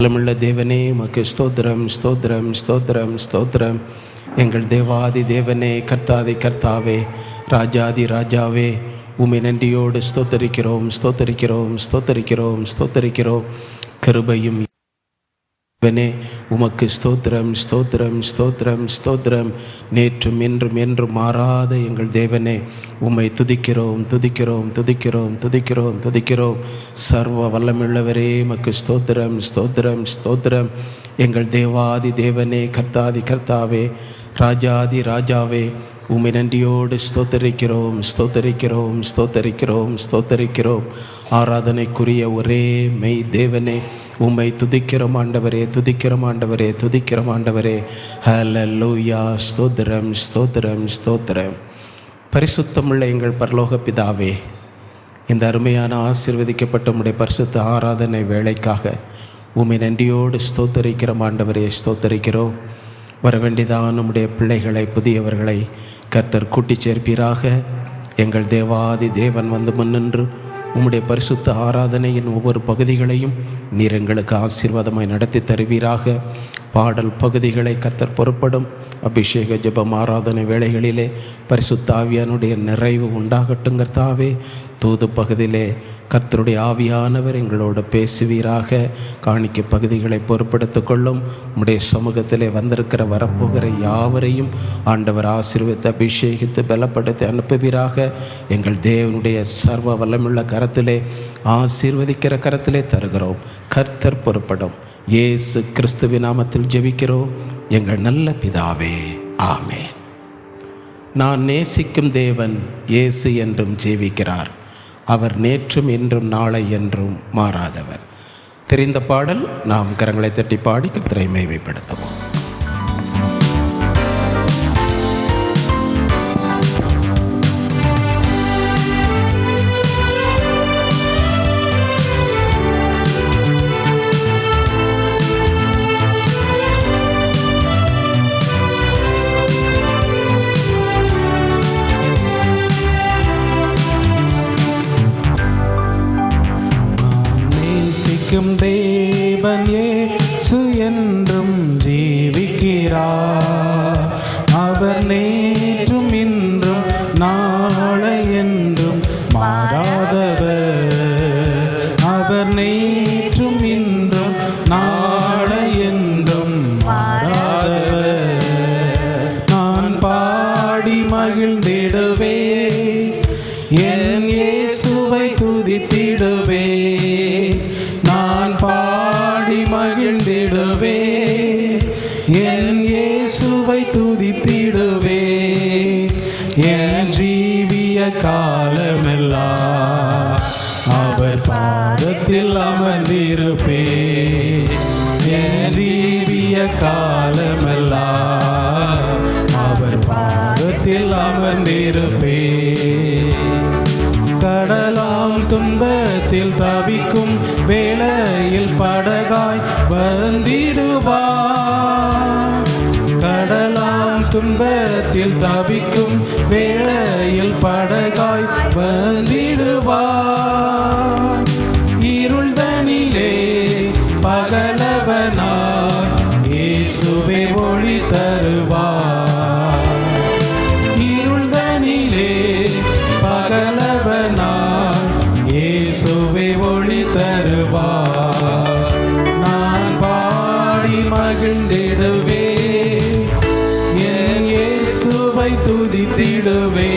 வல்லமுள்ள தேவனே உமக்கு ஸ்தோத்திரம் ஸ்தோத்திரம் ஸ்தோத்திரம் ஸ்தோத்திரம். எங்கள் தேவாதி தேவனே, கர்த்தாதி கர்த்தாவே, ராஜாதி ராஜாவே, உம்மை நன்றியோடு ஸ்தோத்தரிக்கிறோம் ஸ்தோத்தரிக்கிறோம் ஸ்தோத்தரிக்கிறோம் ஸ்தோத்தரிக்கிறோம். கிருபையும் தேவனே உமக்கு ஸ்தோத்திரம் ஸ்தோத்திரம் ஸ்தோத்திரம் ஸ்தோத்திரம். நேற்றும் இன்றும் என்றும் மாறாத எங்கள் தேவனே உம்மை துதிக்கிறோம் துதிக்கிறோம் துதிக்கிறோம் துதிக்கிறோம் துதிக்கிறோம். சர்வ வல்லமுள்ளவரே உமக்கு ஸ்தோத்திரம் ஸ்தோத்திரம் ஸ்தோத்திரம். எங்கள் தேவாதி தேவனே, கர்த்தாதி கர்த்தாவே, ராஜாதி ராஜாவே, உம்மை நன்றியோடு ஸ்தோத்தரிக்கிறோம் ஸ்தோத்தரிக்கிறோம் ஸ்தோத்தரிக்கிறோம் ஸ்தோத்தரிக்கிறோம். ஆராதனைக்குரிய ஒரே மெய் தேவனே உம்மை துதிக்கிறோம் ஆண்டவரே, துதிக்கிறோம் ஆண்டவரே, துதிக்கிறோம் ஆண்டவரே. ஹல்லேலூயா. ஸ்தோத்திரம் ஸ்தோத்திரம் ஸ்தோத்திரம். பரிசுத்தமுள்ள எங்கள் பரலோக பிதாவே, இந்த அருமையான ஆசீர்வதிக்கப்பட்ட உம்முடைய பரிசுத்த ஆராதனை வேளைக்காக உம்மை நன்றியோடு ஸ்தோத்தரிக்கிறோம் ஆண்டவரே, ஸ்தோத்தரிக்கிறோம். வர வேண்டியதான் நம்முடைய பிள்ளைகளை, புதியவர்களை கர்த்தர் கூட்டி சேர்ப்பீராக. எங்கள் தேவாதி தேவன் வந்து முன்னின்று உம்முடைய பரிசுத்த ஆராதனையின் ஒவ்வொரு பகுதிகளையும் நீர் எங்களுக்கு ஆசீர்வாதமாய் நடத்தி தருவீராக. பாடல் பகுதிகளை கர்த்தர் பொறுப்படும். அபிஷேக ஜெபம் ஆராதனை வேளைகளிலே பரிசுத்த ஆவியானுடைய நிறைவு உண்டாகட்டும் கர்த்தாவே. தூது பகுதியிலே கர்த்தருடைய ஆவியானவர் எங்களோடு பேசுவீராக. காணிக்கை பகுதிகளை பொறுப்படுத்திக் கொள்ளும். உம்முடைய சமூகத்திலே வந்திருக்கிற வரப்போகிற யாவரையும் ஆண்டவர் ஆசீர்வதித்து அபிஷேகித்து பலப்படுத்தி அனுப்புவீராக. எங்கள் தேவனுடைய சர்வ வல்லமுள்ள கரத்திலே, ஆசீர்வதிக்கிற கரத்திலே தருகிறோம். கர்த்தர் பொறுப்படும். இயேசு கிறிஸ்துவின் நாமத்தில் ஜெபிக்கிறோம் எங்கள் நல்ல பிதாவே, ஆமென். நான் நேசிக்கும் தேவன் இயேசு என்றும் ஜீவிக்கிறார். அவர் நேற்றும் இன்றும் நாளை என்றும் மாறாதவர். தெரிந்த பாடல் நாம் கரங்களை தட்டி பாடி கர்த்தரை மகிமைப்படுத்துவோம். தேவன் இயேசு என்றும் ஜீவிக்கிறார். அவர் நேற்றும் இன்றும் நாளை என்றும் மாறாதவர். அவர் நேற்றும் இன்றும் நாளை என்றும் மாறாதவர். நான் பாடி மகிழ்ந்திடுவே, என் இயேசுவை துதித்திடுவே. பாடி மகிழ்ந்திடுவே, என் இயேசுவை துதித்திடுவே. என் ஜீவிய காலமெல்லாம் அவர் பாதத்தில் அமர்ந்திருப்பே. என் ஜீவிய காலமெல்லாம் அவர் பாதத்தில் அமர்ந்திருப்பே. கடலாம் துன்பத்தில் தவிக்கும் வேளையில் படகாய் வந்திடுவார். கடலாம் துன்பத்தில் தவிக்கும் வேளையில் படகாய் வந்திடுவார். இருள்தனிலே பகலவனாய் இயேசுவே ஒளி தருவார். இருள்தனிலே பகலவனாய் இயேசுவே ஒளி தருவார். நான் பாடி மகிழ்ந்திடுவே, என் இயேசுவை துதித்திடுவே.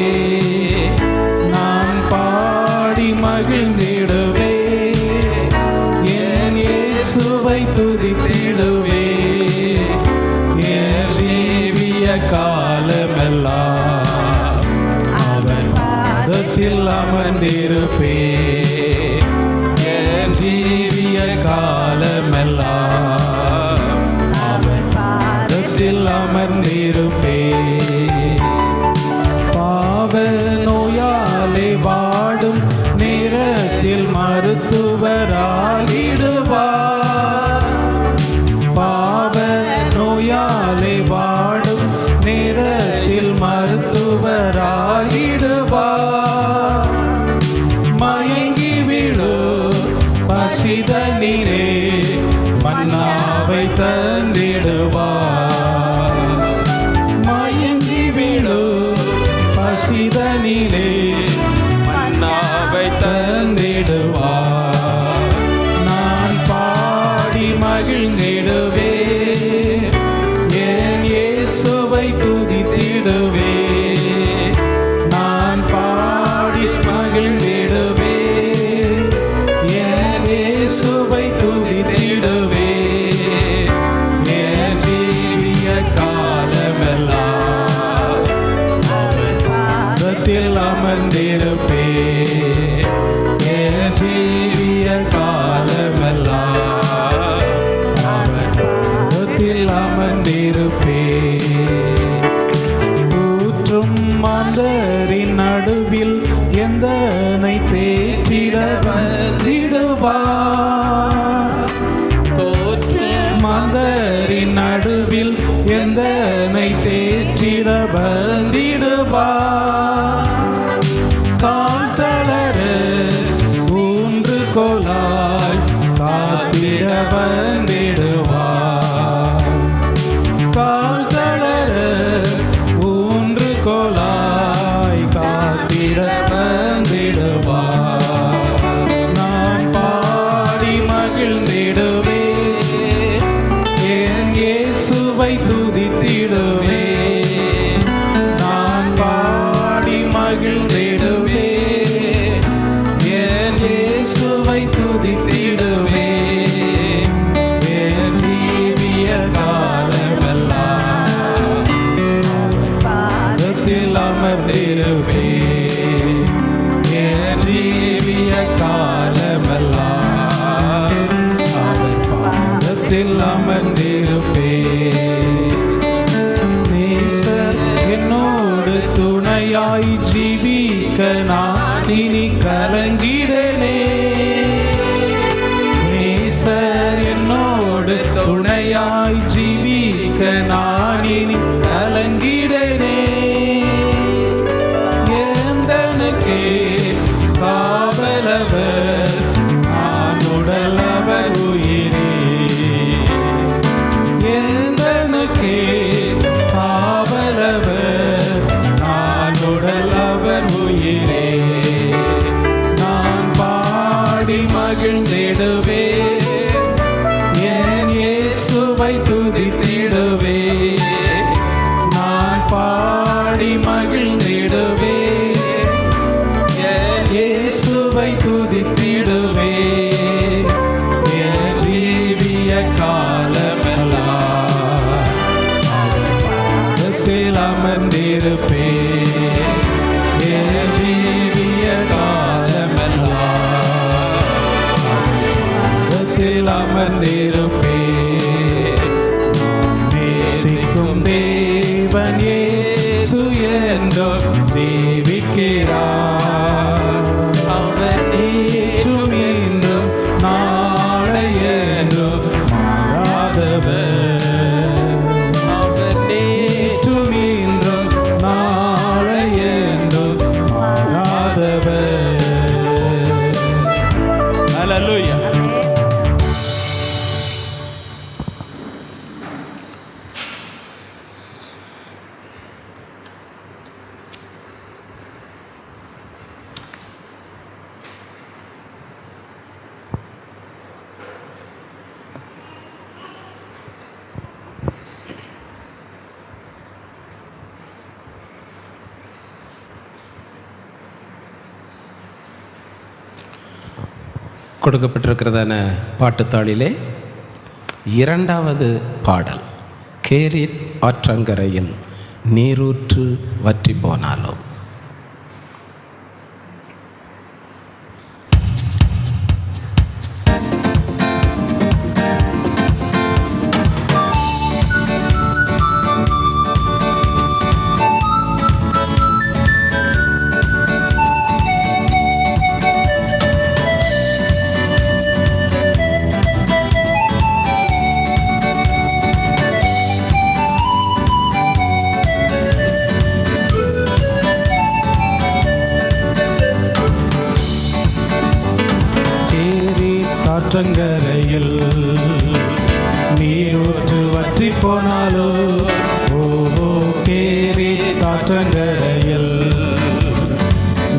நான் பாடி மகிழ்ந்திடுவே, என் இயேசுவை துதித்திடுவே. என் ஜீவிய காலமெல்லாம் அவர் பாதத்தில் அமர்ந்திருப்பே. என் ஜீவிய காலமெல்லாம் அவர் பாதத்தில் அமர்ந்திருப்பே. பாவ நோயாலே வாடும் நேரத்தில் மருத்துவராகிடுவார். பாவ நோயாலே வாடும் நேரத்தில் மருத்துவராகிடுவார். மயங்கி விடு பசித நீரே மன்னாவை தந்திடுவார். மயங்கி விழு பசிதனிலே மன்னாவை தந்திடுவார். நான் பாடி மகிழ்ந்திடுவே, என் இயேசுவை துதித்திடுவே. நான் பாடி மகிழ்ந்திடுவே, என் இயேசுவை துதித்திடுவே. என் ஜீவிய காலமெல்லாம் அவர் பாதத்தில் அமர்ந்திருப்பே. என் ஜீவிய காலமெல்லாம் அவர் பாதத்தில் அமர்ந்திருப்பே. ஊற்றும் மாந்தரின் நடுவில் எந்தனை தேற்றிட வந்திடுவார். ஊற்றும் மாந்தரின் நடுவில் எந்தனை தேற்றிட வந்திடுவார். கால் தளர ஊன்று கோலாய் காத்திட வந்திடுவார். கால் தளர ஊன்று கோலாய் காத்திட வந்திடுவார். நான் பாடி மகிழ்ந்திடுவே, என் இயேசுவை துதித்திடுவே. நான் பாடி மகிழ்ந்திடுவே, என் இயேசுவை துதித்திடுவே. என் ஜீவிய காலமெல்லாம் பாதத்தில் அமர்ந்திருவே. என் ஜீவிய காலமெல்லாம் அவர் பாதத்தில் அமர்ந்திருப்பே. நேசர் என்னோடு துணையாய் ஜீவிக்க நான் இனி கலங்கிடனே. நேசர் என்னோடு துணையாய் ஜீவிக்க நான் இனி கலங்கிடனே. எந்தனுக்கே காவலவர் நான் உடலவர் உயிரே. எந்தனுக்கே காவலவர் நான் உடலவர் உயிரே. நான் பாடி மகிழ்ந்திடுவே, என் இயேசுவை துதித்திடுவே. நான் பாடி மகிழ்ந்திடுவே, என் இயேசுவை துதித்திடுவே. என் ஜீவிய காலமெல்லாம் அவர் பாதத்தில் அமர்ந்திருப்பே. என் ஜீவிய காலமெல்லாம் அவர் பாதத்தில் அமர்ந்திருப்பே. நேசிக்கும் தேவன் இயேசு என்றோ ஜீவிக்கிறார். அவர் நேற்றும் இன்றும் நாளை என்றும் மாறாதவர். அவர் நேற்றும் இன்றும் நாளை என்றும் மாறாதவர். ஹல்லேலூயா. கொடுக்கப்பட்டிருக்கிறதான பாட்டுத்தாளிலே இரண்டாவது பாடல், கேரித் ஆற்றங்கரையில் நீரூற்று வற்றி போனாலும். ஆற்றங்கரையில் நீரூற்று வற்றி போனாலோ ஓஹோ கேரி தாற்றங்கரையில்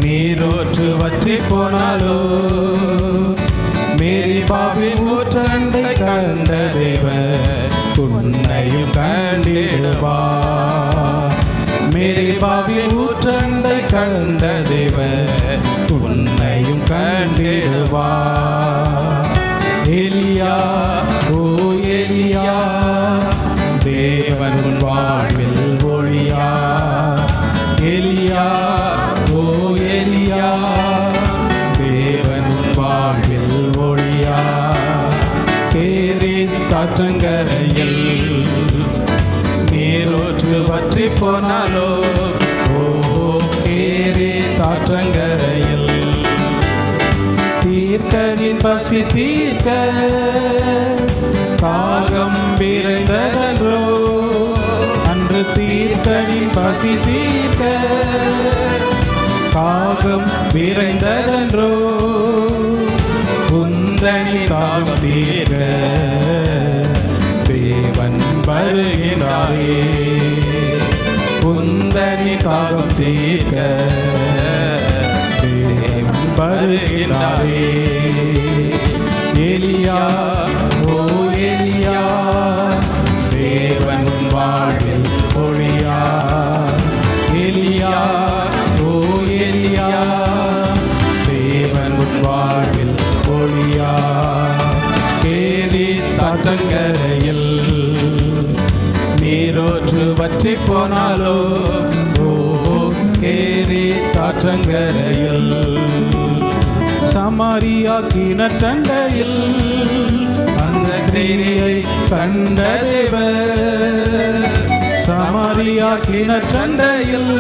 நீரூற்று வற்றி போனாலோ மேரி பாவின் ஊற்றண்டை கண்ட தேவன் உன்னையும் கண்டிடுவார். மேரி பாவின் ஊற்றண்டை கண்ட தேவன் உன்னையும் கண்டிடுவார். எலியா ஓ எலியா தேவன் உன் வாழ்வில் ஒளியா. எலியா ஓ எலியா தேவன் உன் வாழ்வில் ஒளியா. கேரி தாற்றங்கரையில் நீரூற்று வற்றி போனாலோ ஓ கேரி தாற்றங்கரையில் தீர்க்கனின் பசி தீர்க்க தாகம் விரைந்ததன்றோ. அன்று தீர்க்கனின் பசி தீர்க்க தாகம் விரைந்ததன்றோ. உந்தனி தாகம் தீர்க்க தேவன் வருகிறாரே. உந்தனி தாகம் தீர்க்க வருகிறாரே. எலியா ஓ எலியா தேவன் வாழ்வில் ஒளியா. எலியா ஓ எலியா தேவன் வாழ்வில் ஒளியா. கேரி தாற்றங்கரையில் நீரூற்று வற்றி போனாலோ ஓ கேரி தாற்றங்கரையில் சமாரியா கிணற்றண்டையில் அந்த ஸ்திரீயை கண்ட தேவன். சமாரியா கிணற்றண்டையில்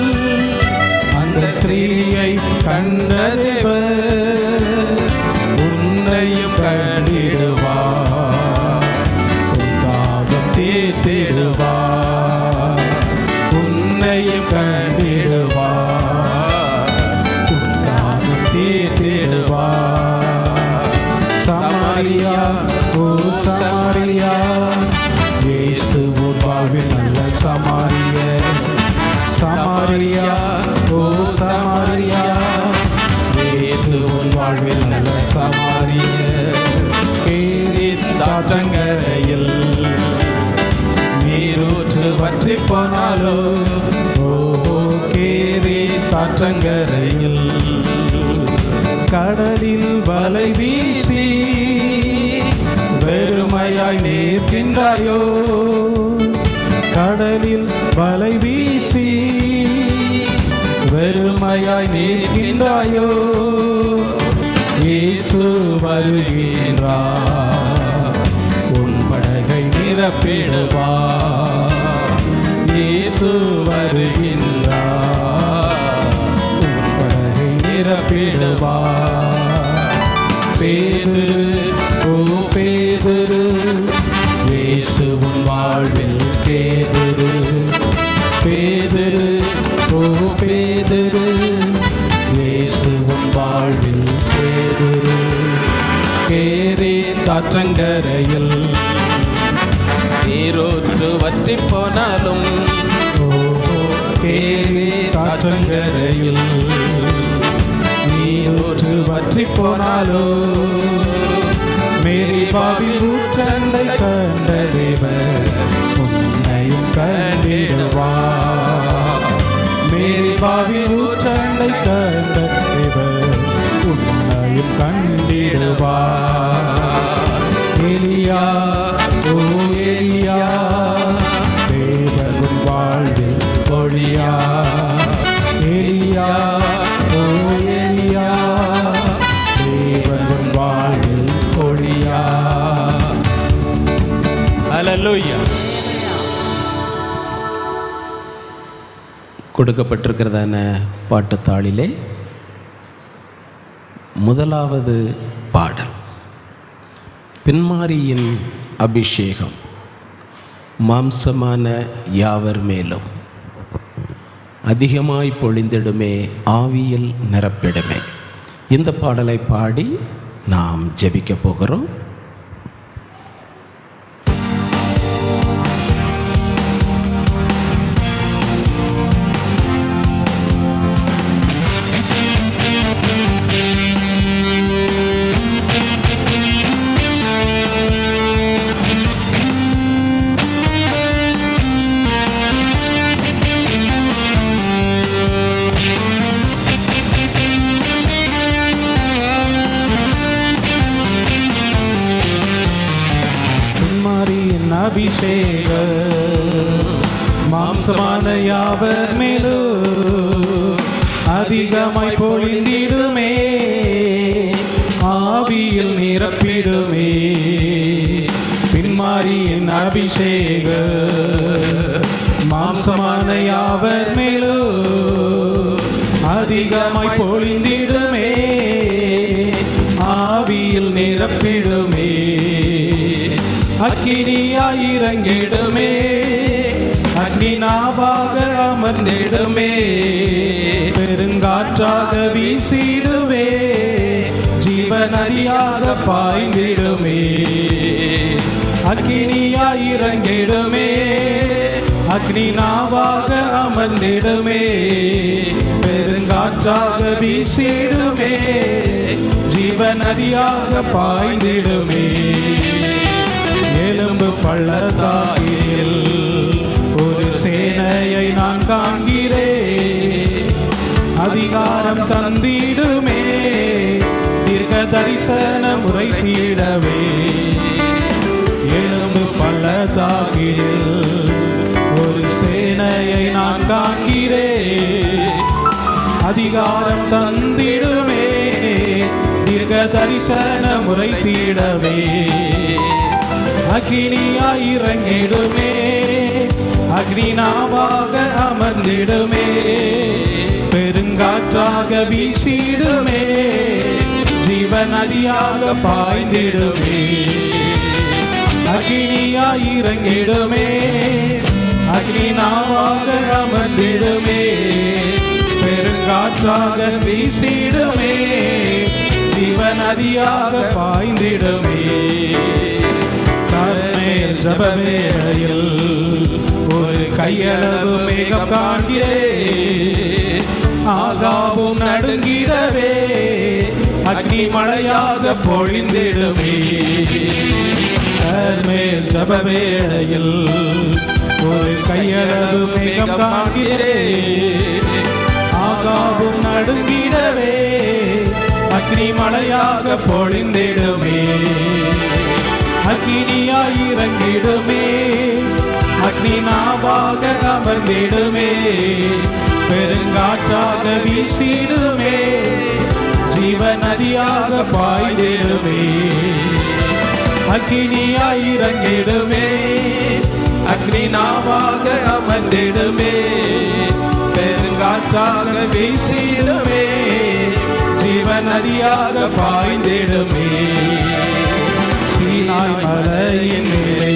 அந்த ஸ்திரீயை கண்ட தேவன் உன்னையும் கண்டிடுவார். உன் தீர்த்திடுவார். உன்னையும் கண்டிடுவார். உன் தீர்த்திடுவார். சமாரியா ஓ சமாரியா இயேசு உன் வாழ்வில் நல்ல சமாரிய. சமாரியா ஓ சமாரியா இயேசு உன் வாழ்வில் நல்ல சமாரிய. கேரி தாற்றங்கரையில் நீரூற்று வற்றி போனாலோ ஓஹோ கேரி தாற்றங்கரையில் கடலில் வலை வீசி வெறுமையாய் நிற்கின்றாயோ. கடலில் வலை வீசி வெறுமையாய் நிற்கின்றாயோ. இயேசு வருகின்றார் உன் படகை நிரப்பிடுவார். இயேசு வருகின்றார் உன் படகை நிரப்பிடுவார். பேதுரு ஓ பேதுரு இயேசு உன் வாழ்வில் பேதுரு. பேதுரு ஓ பேதுரு இயேசு உன் வாழ்வில் பேதுரு. கேரி தாற்றங்கரையில் நீரூற்று வற்றி போனாலும் ஓஹோ கேரி தாற்றங்கரையில் நீரூற்று வற்றி போனாலோ மேரி பாவின் ஊற்றண்டை கண்ட தேவன் உன்னையும் கண்டிடுவார். மேரி பாவின் ஊற்றண்டை கண்ட தேவன் உன்னையும் கண்டிடுவார். எலியா ஓ எலியா தேவன் வாழ்வில் ஒளியா. எலியா ஓ எலியா தேவன் வாழ்வில் ஒளியா. ஹல்லேலூயா. கொடுக்கப்பட்டிருக்கிறதான பாட்டுத்தாளிலே முதலாவது பாடல் பின்மாரியின் அபிஷேகம் மாம்சமான யாவர் மேலும் அதிகமாய் பொழிந்திடுமே ஆவியில் நிரப்பிடுமே. இந்த பாடலை பாடி நாம் ஜெபிக்க போகிறோம். அபிஷேகம் மாம்சமான யாவர் மேலும் அதிகமாய் பொழிந்திடுமே, ஆவியில் நிரப்பிடுமே. பின்மாரியின் அபிஷேகம் மாம்சமான யாவர் மேலும் அதிகமாய் பொழிந்திடுமே, ஆவியில் நிரப்பிடுமே. அக்கினியாய் இறங்கிடுமே, அக்னிநாவாக அமர்ந்திடுமே, பெருங்காற்றாக வீசிடுவே, ஜீவநதியாக பாய்ந்திடுமே. அக்கினியாய் இறங்கிடுமே, அக்னிநாவாக அமர்ந்திடுமே, பெருங்காற்றாக வீசிடுமே, ஜீவநதியாக பாய்ந்திடுமே. எலும்பு பள்ளத்தாக்கில் ஒரு சேனையை நான் காண்கிறேன், அதிகாரம் தந்திடுமே, தீர்க்க தரிசனம் உரைத்திடவே. எலும்பு பள்ளத்தாக்கில் ஒரு சேனையை நான் காண்கிறேன், அதிகாரம் தந்திடுமே, தீர்க்க தரிசனம் உரைத்திடவே. அக்கினியாய் இறங்கிடுமே, அக்னிநாவாக அமர்ந்திடுமே, பெருங்காற்றாக வீசிடுமே, ஜீவநதியாக பாய்ந்திடுமே. அக்கினியாய் இறங்கிடுமே, அக்னிநாவாக அமர்ந்திடுமே, பெருங்காற்றாக வீசிடுமே, ஜீவநதியாக பாய்ந்திடுமே. ஜபவேளையில் ஒரு கையளவு மேகம் காண்கிறேன், ஆகாவும் நடுங்கிடவே, அக்னி மழையாக பொழிந்திடுமே. ஜபவேளையில் ஒரு கையளவு மேகம் காண்கிறேன், ஆகாவும் நடுங்கிடவே, அக்னி மழையாக பொழிந்திடுமே. அக்கினியாய் இறங்கிடுமே, அக்னிநாவாக அமர்ந்திடுமே, பெருங்காற்றாக வீசிடுமே, ஜீவநதியாக பாய்ந்திடுமே. அக்கினியாய் இறங்கிடுமே, அக்னிநாவாக அமர்ந்திடுமே, பெருங்காற்றாக வீசிடுமே, ஜீவநதியாக பாய்ந்திடுமே. சீனாய் மலையின் மேலே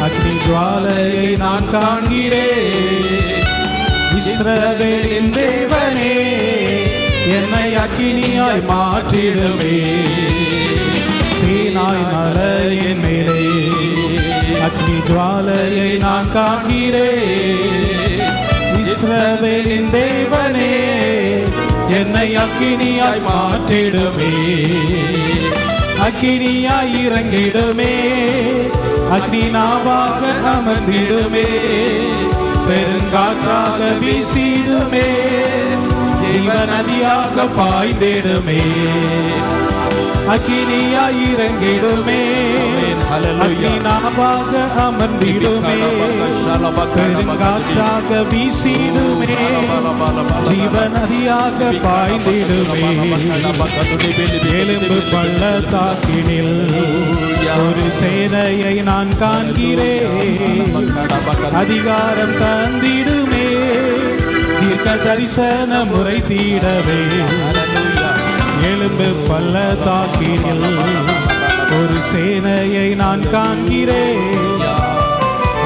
அக்னி ஜுவாலையை நான் காண்கிறேன், இஸ்ரவேலின் தேவனே என்னை அக்கினியாய் மாற்றிடுமே. சீனாய் மலையின் மேலே அக்னி ஜுவாலையை நான் காண்கிறேன், இஸ்ரவேலின் தேவனே என்னை அக்கினியாய் மாற்றிடுமே. அக்கினியாய் இறங்கிடுமே, அக்னிநாவாக அமர்ந்திடுமே, பெருங்காற்றாக வீசிடுமே, ஜீவநதியாக பாய்ந்திடுமே. அக்கினியாய் இறங்கிடுமே, அக்னிநாவாக அமர்ந்திடுமே, பெருங்காற்றாக வீசிடுமே, ஜீவநதியாக பாய்ந்திடுமே. எலும்பு பள்ளத்தாக்கினில் ஒரு சேனையை நான் காண்கிறேன், அதிகாரம் தந்திடுமே, தீர்க்க தரிசனம் உரைத்திடவே. எலும்பு பள்ளத்தாக்கினில் ஒரு சேனையை நான் காண்கிறேன்,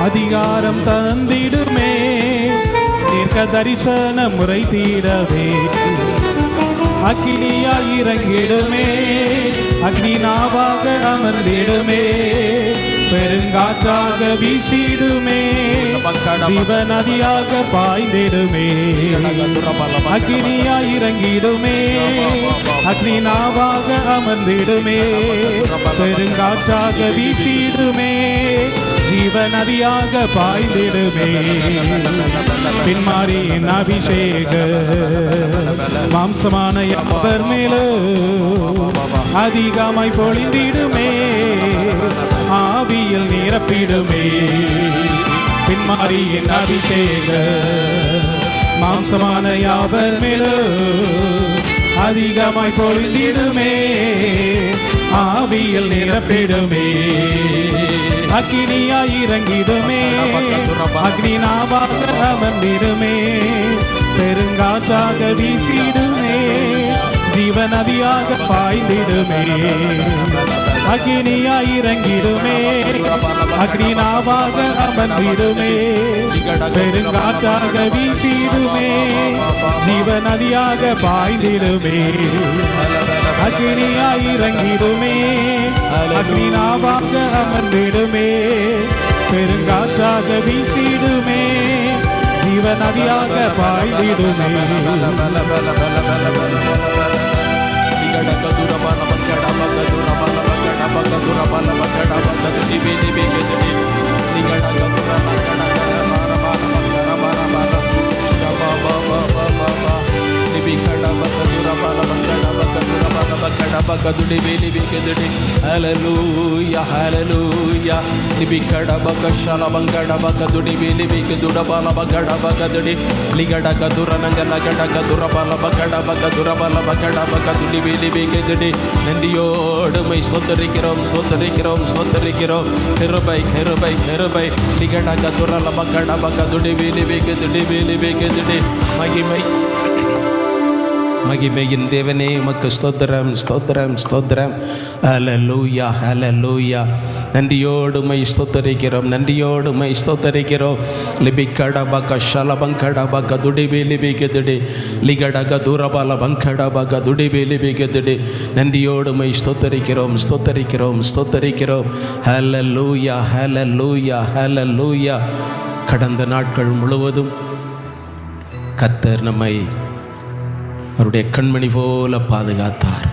அதிகாரம் தந்திடுமே, தீர்க்க தரிசனம் உரைத்திடவே. அக்கினியாய் இறங்கிடுமே, அக்னிநாவாக அமர்ந்திடுமே, பெருங்காற்றாக வீசிடுமே, ஜீவநதியாக பாய்ந்திடுமே. அக்கினியாய் இறங்கிடுமே, அக்னிநாவாக அமர்ந்திடுமே, பெருங்காற்றாக வீசிடுமே, ஜீவநதியாக பாய்ந்திடுமே. பின்மாரியின் அபிஷேக மாம்சமான யாவர் மேலும் அதிகமாய் பொழிந்திடுமே, ஆவியில் நீர நிரப்பிடுமே. பின்மாரியின் அபிஷேக மாம்சமான யாவர் மேலும் அதிகமாய் பொழிந்திடுமே. ஆவியில் நிரப்பிடுமே. அக்கினியாய் இறங்கிடுமே. அக்னி நாவாக அமர்ந்திடுமே. பெருங்காற்றாக வீசிடுமே. ஜீவநதியாக பாய்ந்திடுமே. அக்கினியாய் இறங்கிடுமே. அக்னி நாவாக அமர்ந்திடுமே. பெருங்காற்றாக வீசிடுமே. ஜீவநதியாக பாய்ந்திடுமே. அக்கினியாய் இறங்கிடுமே. அக்னி நாவாக அமர்ந்திடுமே. பெருங்காற்றாக வீசிடுமே. ஜீவநதியாக பாய்ந்திடுமே. Hallelujah, hallelujah. Libikada baka shala bangada baka dudi bili biki duda bala bagada baka dudi ligada kadura nangala gada kadura bala bagada baka dura bala bagada baka dudi bili biki dudi nandiyodu mai sotharikirom herubai ligada kadura la bagada baka dudi bili biki dudi மகிமையின் தேவனே உமக்கு ஸ்தோத்திரம் ஸ்தோத்திரம் ஸ்தோத்திரம். ஹல்லேலூயா ஹல்லேலூயா. நன்றியோடுமை ஸ்தோத்தரிக்கிறோம், நன்றியோடுமை ஸ்தோத்தரிக்கிறோம். லிபிக்கட பக்க ஷலபங்கட பக்க துடிபி லிபிக்கதுடி லிகடக தூரபால பங்கட பக்க துடிபி லிபிக்கதுடி. நன்றியோடுமை ஸ்தோத்தரிக்கிறோம் ஸ்தோத்தரிக்கிறோம் ஸ்தோத்தரிக்கிறோம். ஹல்லேலூயா ஹல்லேலூயா ஹல்லேலூயா. கடந்த நாட்கள் முழுவதும் கர்த்தர் நம்மை அவருடைய கண்மணி போல பாதுகாத்தார்.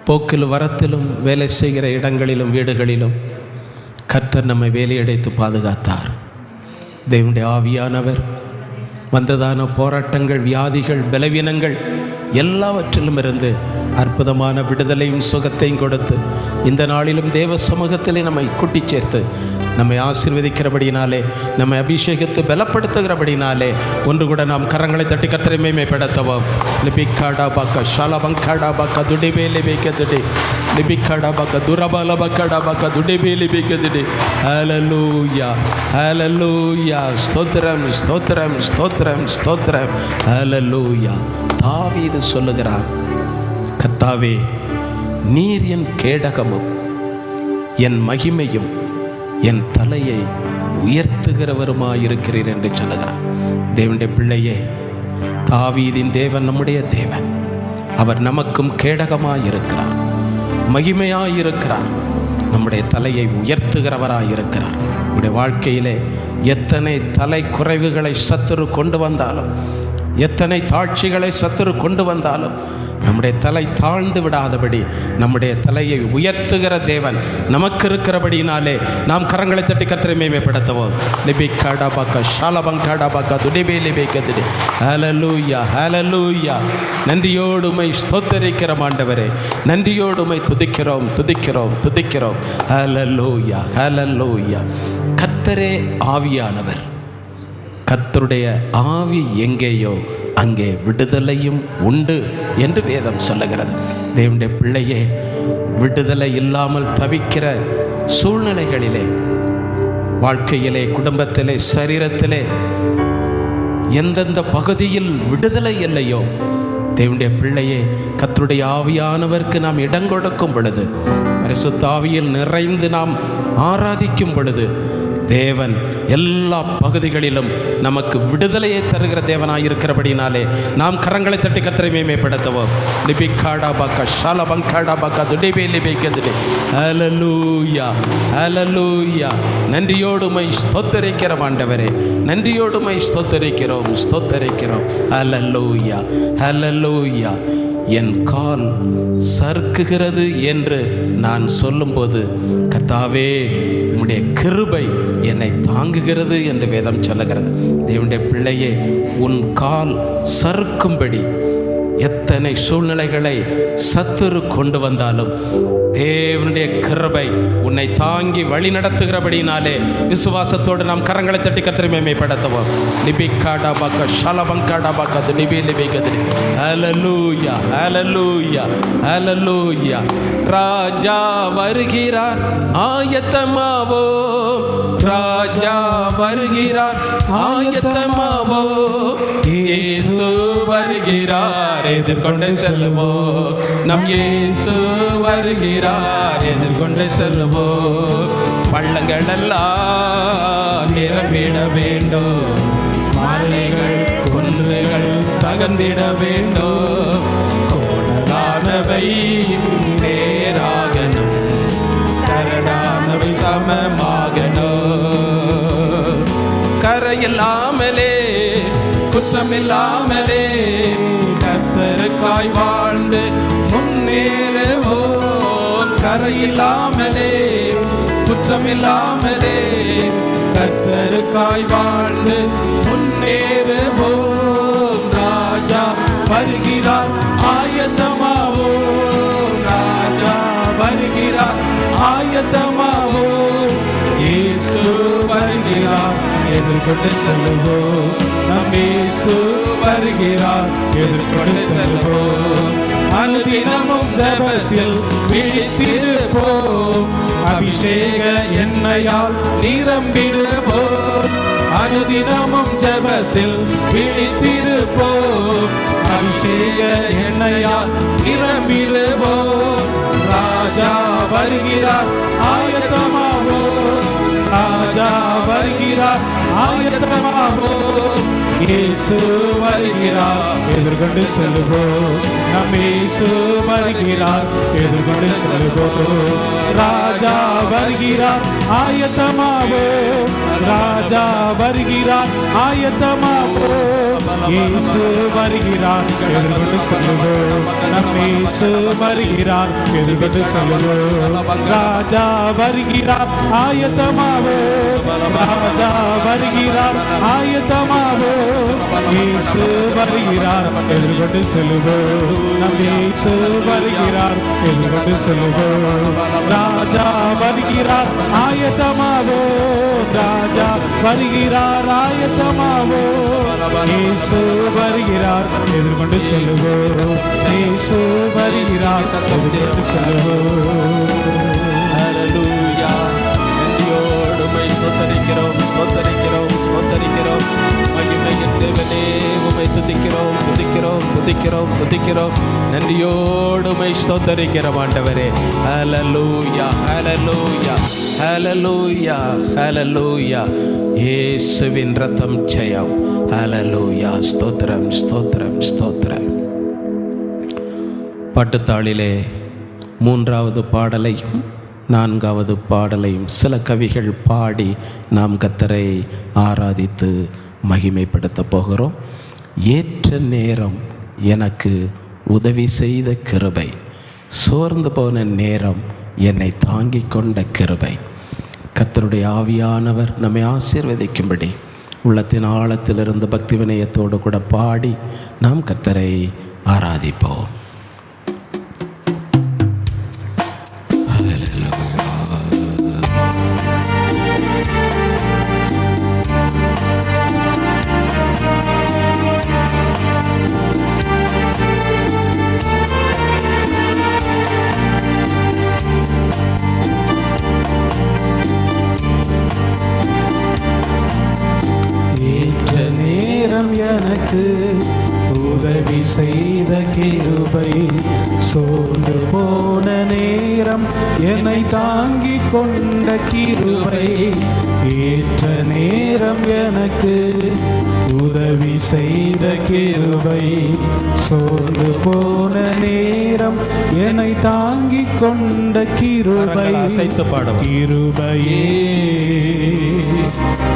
போக்கிலும் வரத்திலும் வேலை செய்கிற இடங்களிலும் வீடுகளிலும் கர்த்தர் நம்மை வேலையடைத்து பாதுகாத்தார். தேவனுடைய ஆவியானவர் வந்ததான போராட்டங்கள், வியாதிகள், பலவீனங்கள் எல்லாவற்றிலும் இருந்து அற்புதமான விடுதலையும் சுகத்தையும் கொடுத்து இந்த நாளிலும் தேவ சமூகத்திலே நம்மை கூட்டி சேர்த்து நம்மை ஆசீர்வதிக்கிறபடினாலே, நம்மை அபிஷேகித்து பலப்படுத்துகிறபடினாலே ஒன்று கூட நாம் கரங்களை தட்டி கர்த்தரை மேன்மைப்படுத்துவோம். லிபிக்காடா பாக்க ஷாலபங்காடா பாக்க துடிபே லிபிக்கதுடி லிபிக்காடா பாக்க துரபால பக்காடா பாக்க துடிபே லிபிக்கதுடி. ஹல்லேலூயா ஹல்லேலூயா. ஸ்தோத்திரம் ஸ்தோத்திரம் ஸ்தோத்திரம் ஸ்தோத்திரம். ஹல்லேலூயா. தாவீது சொல்லுகிறான், கர்த்தாவே நீர் என் கேடகமும் என் மகிமையும் என் தலையை உயர்த்துகிறவருமாயிருக்கிறீர் என்று சொல்லுகிறார். தேவனுடைய பிள்ளையே, தாவீதின் தேவன் நம்முடைய தேவன். அவர் நமக்கும் கேடகமாயிருக்கிறார், மகிமையாயிருக்கிறார், நம்முடைய தலையை உயர்த்துகிறவராயிருக்கிறார். நம்முடைய வாழ்க்கையிலே எத்தனை தலை குறைவுகளை சத்துரு கொண்டு வந்தாலும், எத்தனை தாழ்ச்சிகளை சத்துரு கொண்டு வந்தாலும் நம்முடைய தலை தாழ்ந்து விடாதபடி நம்முடைய தலையை உயர்த்துகிற தேவன் நமக்கு இருக்கிறபடினாலே நாம் கரங்களை தட்டி கர்த்தரை மேன்மைப்படுத்துவோம். லிபிக்காடா பாக்க ஷாலபங்காடா பாக்க துடிபே லிபிக்கதுடி. ஹல்லேலூயா ஹல்லேலூயா. நன்றியோடுமை ஸ்தோத்தரிக்கிறோம் ஆண்டவரே, நன்றியோடுமை துதிக்கிறோம் துதிக்கிறோம் துதிக்கிறோம். ஹல்லேலூயா ஹல்லேலூயா. கர்த்தரே ஆவியானவர். கர்த்தருடைய ஆவி எங்கேயோ அங்கே விடுதலையும் உண்டு என்று வேதம் சொல்லுகிறது. தேவனுடைய பிள்ளையே, விடுதலை இல்லாமல் தவிக்கிற சூழ்நிலைகளிலே, வாழ்க்கையிலே, குடும்பத்திலே, சரீரத்திலே எந்தெந்த பகுதியில் விடுதலை இல்லையோ, தேவனுடைய பிள்ளையே, கர்த்தருடைய ஆவியானவருக்கு நாம் இடம் கொடுக்கும் பொழுது, பரிசுத்த ஆவியில் நிறைந்து நாம் ஆராதிக்கும் பொழுது, தேவன் எல்லா பகுதிகளிலும் நமக்கு விடுதலையை தருகிற தேவனாயிருக்கிறபடினாலே நாம் கரங்களை தட்டி கர்த்தரை மேன்மைப்படுத்துவோம். லிபிக்காடா பாக்க ஷாலபங்காடா பாக்க துடிபே லிபிக்கதுடி. ஹல்லேலூயா ஹல்லேலூயா. நன்றியோடுமை ஸ்தோத்தரிக்கிறோம் ஆண்டவரே, நன்றியோடுமை ஸ்தோத்தரிக்கிறோம் ஸ்தோத்தரிக்கிறோம். ஹல்லேலூயா ஹல்லேலூயா. என் கால் சறுக்குகிறது என்று நான் சொல்லும்போது, கர்த்தாவே உம்முடைய கிருபை என்னை தாங்குகிறது என்று வேதம் சொல்லுகிறது. தேவனுடைய பிள்ளையே, உன் கால் சறுக்கும்படி எத்தனை சூழ்நிலைகளை சத்துரு கொண்டு வந்தாலும் தேவனுடைய கிருபை உன்னை தாங்கி வழி நடத்துகிறபடினாலே விசுவாசத்தோடு நாம் கரங்களை தட்டி கர்த்தரை மேன்மைப்படுத்துவோம். லிபிகாடா பக்க ஷலபங்காடா பக்கது லிபி லிபிகது. ஹல்லேலூயா ஹல்லேலூயா ஹல்லேலூயா. ராஜா வருகிறார் ஆயத்தமாவோம், ராஜா வருகிறார் ஆயத்தமாவோம். இயேசு வருகிறார் எதிர்கொண்டு செல்வோம், நம் இயேசு வருகிறார் எதிர்கொண்டு செல்வோம். பள்ளங்களெல்லாம் நிரம்பிட வேண்டும், மலைகள் குன்றுகள் தகர்ந்திட வேண்டும். கோணலானவை நேராகணும், கரடானவை சமமாகணும். கரையில்லாமலே குற்றமில்லாமலே கர்த்தருக்காய் வாழ்ந்து முன்னேறுவோம். கரையில்லாமலே குற்றமில்லாமலே கர்த்தருக்காய் வாழ்ந்து முன்னேறுவோம். ராஜா வருகிறார் ஆயத்தமாவோம், ராஜா வருகிறார் ஆயத்தமாவோம். இயேசு வருகிறார் எதிர்கொண்டு செல்வோம், நம் இயேசு வருகிறார் எதிர்கொண்டு செல்வோம். அனுதினமும் ஜெபத்தில் விழித்திருப்போம், அபிஷேக எண்ணெயால் நிரம்பிடுவோம். அனுதினமும் ஜெபத்தில் விழித்திருப்போம், அபிஷேக எண்ணெயால் நிரம்பிடுவோம். ராஜா வருகிறார் ஆயத்தமாவோம், ராஜா வருகிறார் ஆயத்தமாவோம். இயேசு வருகிறார் எதிர்கொண்டு செல்வோம், நம் இயேசு வருகிறார் எதிர்கொண்டு செல்வோம். ராஜா வருகிறார் ஆயத்தமாவோம், ராஜா வருகிறார் ஆயத்தமாவோம். இயேசு வருகிறார் எதிர்கொண்டு செல்வோம், நம் இயேசு வருகிறார் எதிர்கொண்டு செல்வோம். ராஜா வருகிறார் ஆயத்தமாவோம், ராஜா வருகிறார் ஆயத்தமாவோம். இயேசு வருகிறார் எதிர்கொண்டு செல்வோம், நம் இயேசு வருகிறார் எதிர்கொண்டு செல்வோம். ராஜா வருகிறார் ஆயத்தமாவோம், ராஜா வருகிறார் ஆயத்தமாவோம். இயேசு வருகிறார் எதிர்கொண்டு செல்வோம், இயேசு வருகிறார் எதிர்கொண்டு செல்வோம். ஹல்லேலூயா. நன்றியோடு உம்மை ஸ்தோத்தரிக்கிறோம் ஸ்தோத்தரிக்கிறோம் ஸ்தோத்தரிக்கிறோம். மகிமையின் தேவனே உம்மை துதிக்கிறோம் துதிக்கிறோம் துதிக்கிறோம் துதிக்கிறோம். நன்றியோடு உம்மை ஸ்தோத்தரிக்கிறோம் ஆண்டவரே. ஹல்லேலூயா ஹல்லேலூயா ஹல்லேலூயா ஹல்லேலூயா. இயேசுவின் ரத்தம் ஜெயம். ஹல்லேலூயா. ஸ்தோத்திரம் ஸ்தோத்திரம் ஸ்தோத்திரம். பாட்டுத்தாளிலே 3வது பாடலையும் 4வது பாடலையும் சில கவிகள் பாடி நாம் கர்த்தரை ஆராதித்து மகிமைப்படுத்த போகிறோம். ஏற்ற நேரம் எனக்கு உதவி செய்த கிருபை, சோர்ந்து போன நேரம் என்னை தாங்கிக் கொண்ட கிருபை. கர்த்தருடைய ஆவியானவர் நம்மை ஆசீர்வதிக்கும்படி உள்ளத்தின் ஆழத்திலிருந்து பக்தி வினயத்தோடு கூட பாடி நாம் கர்த்தரை ஆராதிப்போம். எனக்கு உதவி செய்த கிருபை, சோர்ந்து போன நேரம் என்னை தாங்கிக் கொண்ட கிருபை. ஏற்ற நேரம் எனக்கு உதவி செய்த கிருபை, சோர்ந்து போன நேரம் என்னை தாங்கிக் கொண்ட கிருபை. அசைத்து பாடும் கிருபையே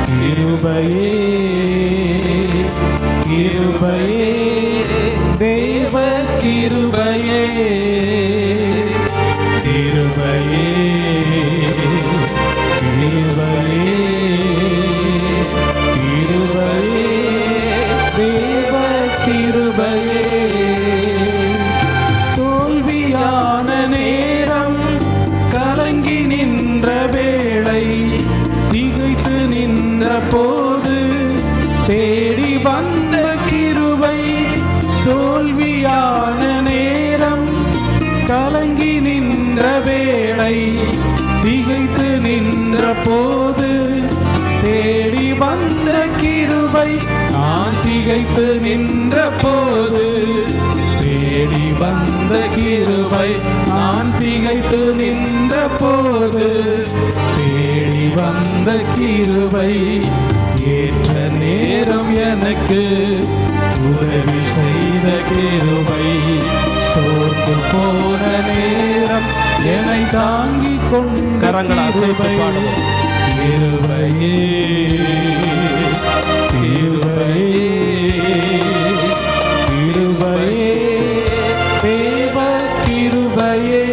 கிருபையே கிருபையே தேவ கிருபையே கிருபையே கிருபையே கிருபையே தேவ கிருபையே போது தேடி வந்த கிருபை, தோல்வியான நேரம் கலங்கி நின்ற வேளை, திகைத்து நின்ற போது தேடி வந்த கிருபை, நான் திகைத்து நின்ற போது தேடி வந்த கிருபை, நான் திகைத்து நின்ற போது தேடி வந்த கிருபை, ஏற்ற நேரம் எனக்கு உதவி செய்த கிருபை, சோர்ந்து போன நேரம் என்னை தாங்கிக் கொண்ட கிருபை, கிருபையே கிருபையே கிருபையே தேவ கிருபையே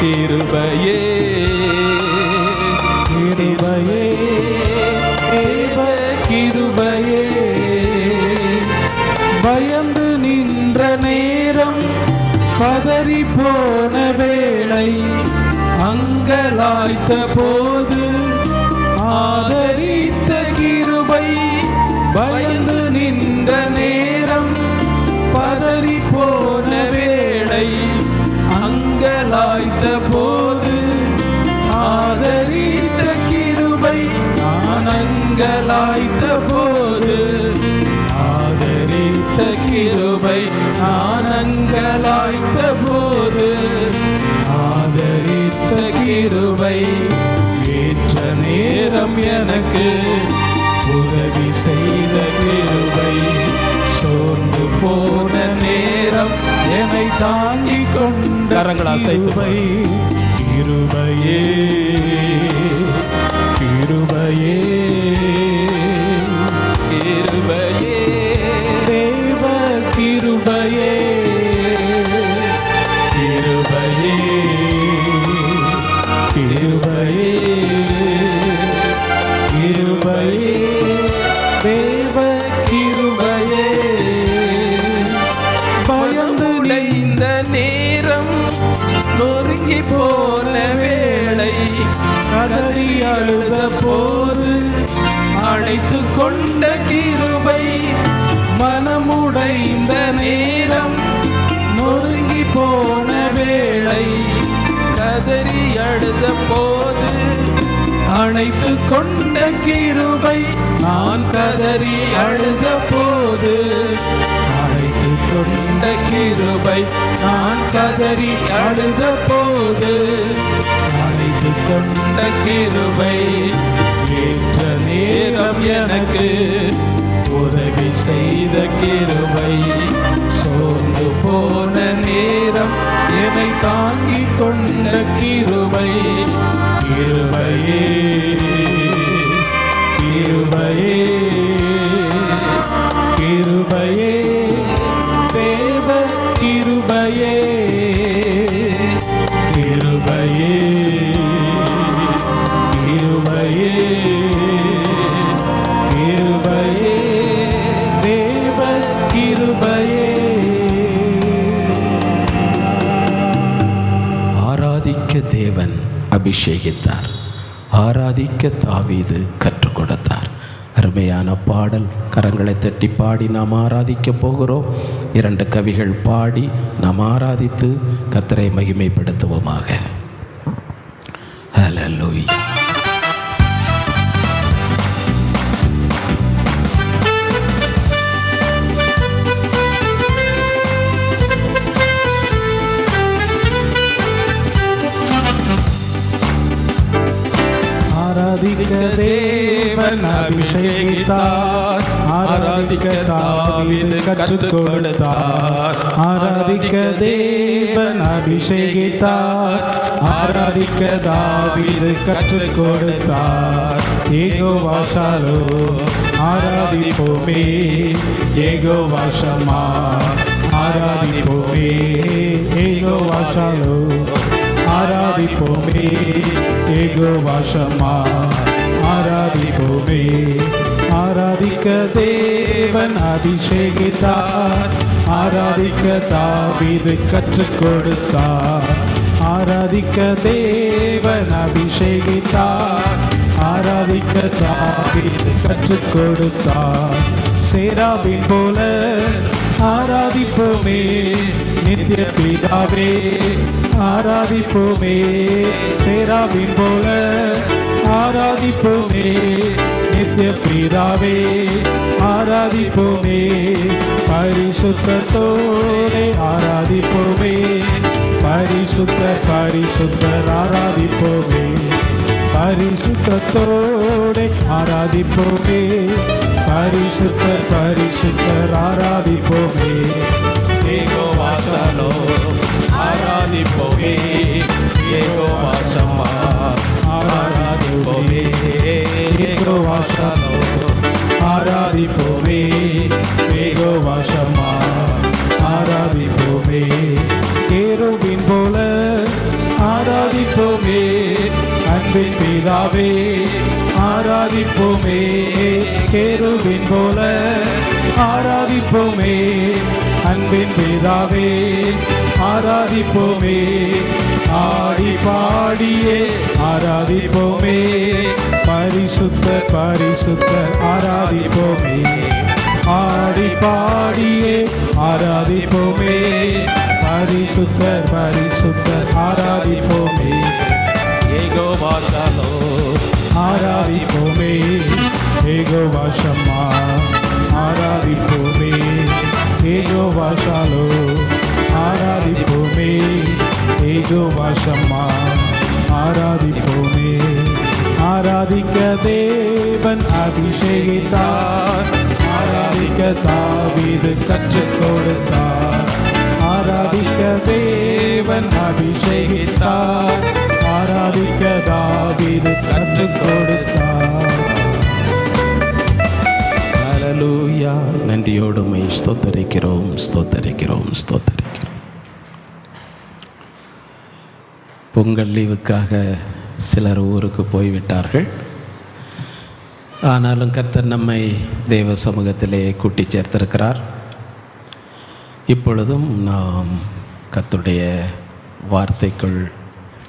கிருபையே கிருபையே தேவ கிருபையே, பயந்து நின்ற நேரம் பதறி போன வேளை, அங்கலாய்த்த போது ஆதரித்த கிருபை, பயந்து நின்ற நேரம் பதறி போன வேளை, அங்கலாய்த்த போது ஆதரித்த கிருபை, நான் அங்கலாய்த்த போது ஆதரித்த கிருபை, நான் அங்கலாய்த்த போது ஆதரித்த கிருபை, ஏற்ற நேரம் எனக்கு உதவி செய்த கிருபை, சோர்ந்து போன நேரம் என்னை தாங்கிக் கொண்ட கிருபை, கிருபையே கிருபையே கிருபையே தேவ கிருபையே கிருபையே கிருபையே கிருபையே தேவ கிருபையே, பயந்து இந்த நேரம் நொறுங்கி போன வேளை, கதறி அழுத போது அழைத்து கொண்ட கிருபை, மனமுடைந்த நேரம் நொறுங்கி போன வேளை, கதறி அழுத போது அழைத்து கொண்ட கிருபை, நான் கதறி அழுத போது அழைத்து கொண்ட கிருபை, நான் கதறி அழுத போது அழைத்து கொண்ட கிருபை, ஏற்ற நேரம் எனக்கு உதவி செய்த கிருபை, சோர்ந்து போன நேரம் என்னை தாங்கிக் கொண்ட கிருபை, கிருபையே கிருபையே கிருபையே தேவ கிருபையே கிருபையே கிருபையே கிருபையே தேவ கிருபையே. ஆராதிக்க தேவன் அபிஷேகித்தார், ஆராதிக்க தாவீது கற்றுக் கொடுத்தார். அருமையான பாடல். கரங்களை தட்டி பாடி நாம் ஆராதிக்க போகிறோம். 2 கவிகள் பாடி நாம் ஆராதித்து கர்த்தரை மகிமைப்படுத்துவோமாக. ஹல்லேலூயா. ஆராதிக்க தேவன் அபிஷேகித்தார், ஆராதிக்க தாவீது கற்றுக் கொடுத்தார். ஆராதிக்க தேவன் அபிஷேகித்தார், ஆராதிக்க தாவீது கற்றுக் கொடுத்தார். யெகோவா ஷாலோம் ஆராதிப்போமே, யெகோவா ஷம்மா ஆராதிப்போமே, யெகோவா ஷாலோம் ஆராதிப்போமே, யெகோவா ஷம்மா ஆராதிப்போமே. ஆராதிக்க தேவன் அபிஷேகித்தார், ஆராதிக்க தாவீது கற்றுக் கொடுத்தார். ஆராதிக்க தேவன் அபிஷேகித்தார், ஆராதிக்க தாவீது கற்றுக் கொடுத்தார். சேராபின் போல ஆராதிப்போமே நித்திய பிதாவே, ஆராதிப்போமே. சேராபின் போல ஆராதிப்போமே நித்திய பிதாவே, ஆராதிப்போமே. பரிசுத்தத்தோடே ஆராதிப்போமே, பரிசுத்தர் பரிசுத்தர் ஆராதிப்போமே, பரிசுத்தத்தோடே ஆராதிப்போமே, பரிசுத்தர் பரிசுத்தர் ஆராதிப்போமே. யெகோவா ஷலோம் ஆராதிப்போமே, யெகோவா ஷம்மா ஆராதிப்போமே, யெகோவா ஷலோம் ஆராதிப்போமே, யெகோவா ஷம்மா ஆராதிப்போமே. கேருபீன் போல ஆராதிப்போமே அன்பின் பிதாவே, ஆராதிப்போமே. கேருபீன் போல ஆராதிப்போமே அன்பின் பிதாவே, ஆராதிப்போமே. ஆடி பாடியே ஆராதிப்போமே, பரிசுத்தர் பரிசுத்தர் ஆராதிப்போமே. ஆடி பாடியே ஆராதிப்போமே, பரிசுத்தர் பரிசுத்தர் ஆராதிப்போமே. யெகோவா ஷலோம் ஆராதிப்போமே, யெகோவா ஷம்மா ஆராதிப்போமே, யெகோவா ஷலோம் ஆராதிப்போமே, யெகோவா ஷம்மா ஆராதிப்போமே. ஆராதிக்க தேவன் அபிஷேகித்தார், ஆராதிக்க தாவீது கற்றுக் கொடுத்தார். ஆராதிக்க தேவன் அபிஷேகித்தார், ஆராதிக்க தாவீது கற்றுக் கொடுத்தார். ஹல்லேலூயா. நன்றியோடு உம்மை ஸ்தோத்தரிக்கிறோம், ஸ்தோத்தரிக்கிறோம், ஸ்தோத்தரிக்கிறோம். பொங்கல் லீவுக்காக சிலர் ஊருக்கு போய்விட்டார்கள். ஆனாலும் கர்த்தர் நம்மை தேவ சமூகத்திலே கூட்டி சேர்த்திருக்கிறார். இப்பொழுதும் நாம் கர்த்தருடைய வார்த்தைக்குள்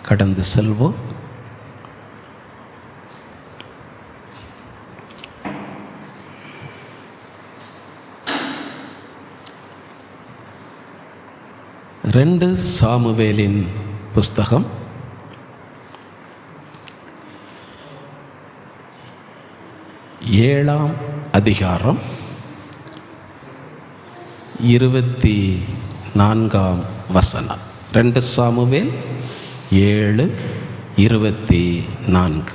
கடந்து செல்வோம். ரெண்டு சாமுவேலின் புஸ்தகம் 7ஆம் அதிகாரம் 24ஆம் வசனம். 2 சாமுவேல் 7:24.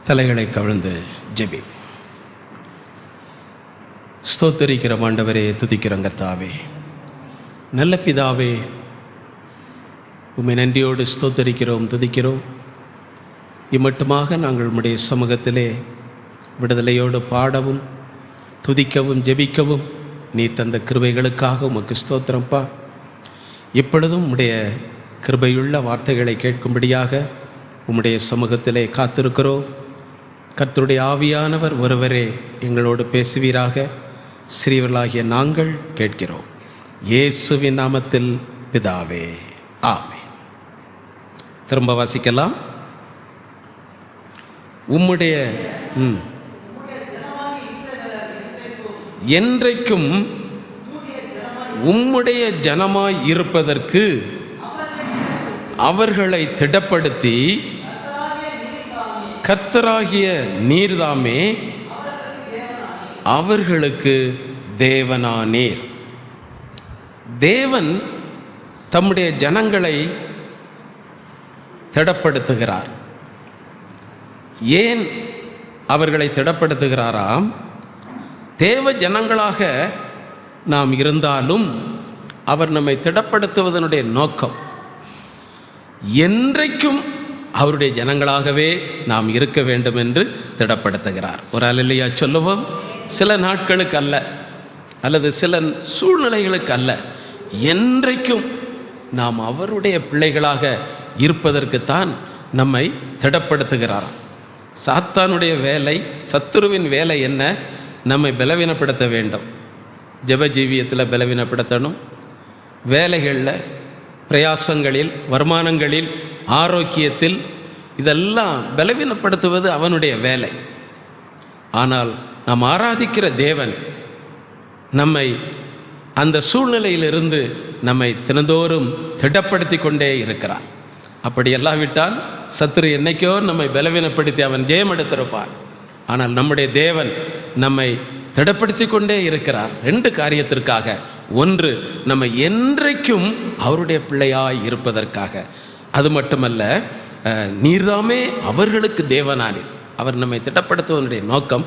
தலைகளை கவிழ்ந்து ஜெபி. ஸ்தோத்தரிக்கிற ஆண்டவரே, துதிக்கிறோம் கர்த்தாவே, நல்ல பிதாவே, உம்மை நன்றியோடு ஸ்தோத்தரிக்கிறோம், துதிக்கிறோம். இம்மட்டுமாக நாங்கள் உம்முடைய சமூகத்திலே விடுதலையோடு பாடவும் துதிக்கவும் ஜெபிக்கவும் நீ தந்த கிருபைகளுக்காக உமக்கு ஸ்தோத்திரம்ப்பா. இப்பொழுதும் உம்முடைய கிருபையுள்ள வார்த்தைகளை கேட்கும்படியாக உம்முடைய சமூகத்திலே காத்திருக்கிறோம். கர்த்தருடைய ஆவியானவர் ஒருவரே எங்களோடு பேசுவீராக. சிறியவர்களாகிய நாங்கள் கேட்கிறோம். இயேசுவின் நாமத்தில் பிதாவே, ஆமென். திரும்ப வாசிக்கலாம். உம்முடைய என்றைக்கும் உம்முடைய ஜனமாய் இருப்பதற்கு அவர்களை திடப்படுத்தி கர்த்தராகிய நீர்தாமே அவர்களுக்கு தேவனானீர். தேவன் தம்முடைய ஜனங்களை திடப்படுத்துகிறார். ஏன் அவர்களை திடப்படுத்துகிறாராம்? தேவ ஜனங்களாக நாம் இருந்தாலும் அவர் நம்மை திடப்படுத்துவதனுடைய நோக்கம் என்றைக்கும் அவருடைய ஜனங்களாகவே நாம் இருக்க வேண்டும் என்று திடப்படுத்துகிறார். ஒரு அல்லேலூயா சொல்லுவோம். சில நாட்களுக்கு அல்ல, அல்லது சில சூழ்நிலைகளுக்கு அல்ல, என்றைக்கும் நாம் அவருடைய பிள்ளைகளாக இருப்பதற்குத்தான் நம்மை திடப்படுத்துகிறார். சாத்தானுடைய வேலை, சத்துருவின் வேலை என்ன? நம்மை பலவீனப்படுத்த வேண்டும். ஜெப ஜீவியத்தில் பலவீனப்படுத்தணும், வேலைகளில், பிரயாசங்களில், வருமானங்களில், ஆரோக்கியத்தில், இதெல்லாம் பலவீனப்படுத்துவது அவனுடைய வேலை. ஆனால் நாம் ஆராதிக்கிற தேவன் நம்மை அந்த சூழ்நிலையிலிருந்து நம்மை தினந்தோறும் திடப்படுத்தி கொண்டே இருக்கிறார். அப்படி எல்லாவிட்டால் சத்துரு என்னைக்கோ நம்மை பலவீனப்படுத்தி அவன் ஜெயம் எடுத்திருப்பான். ஆனால் நம்முடைய தேவன் நம்மை திடப்படுத்தி கொண்டே இருக்கிறார் 2 காரியத்திற்காக. ஒன்று, நம்ம என்றைக்கும் அவருடைய பிள்ளையாய் இருப்பதற்காக. அது மட்டுமல்ல, நீர்தாமே அவர்களுக்கு தேவனானீர். அவர் நம்மை திடப்படுத்துவதனுடைய நோக்கம்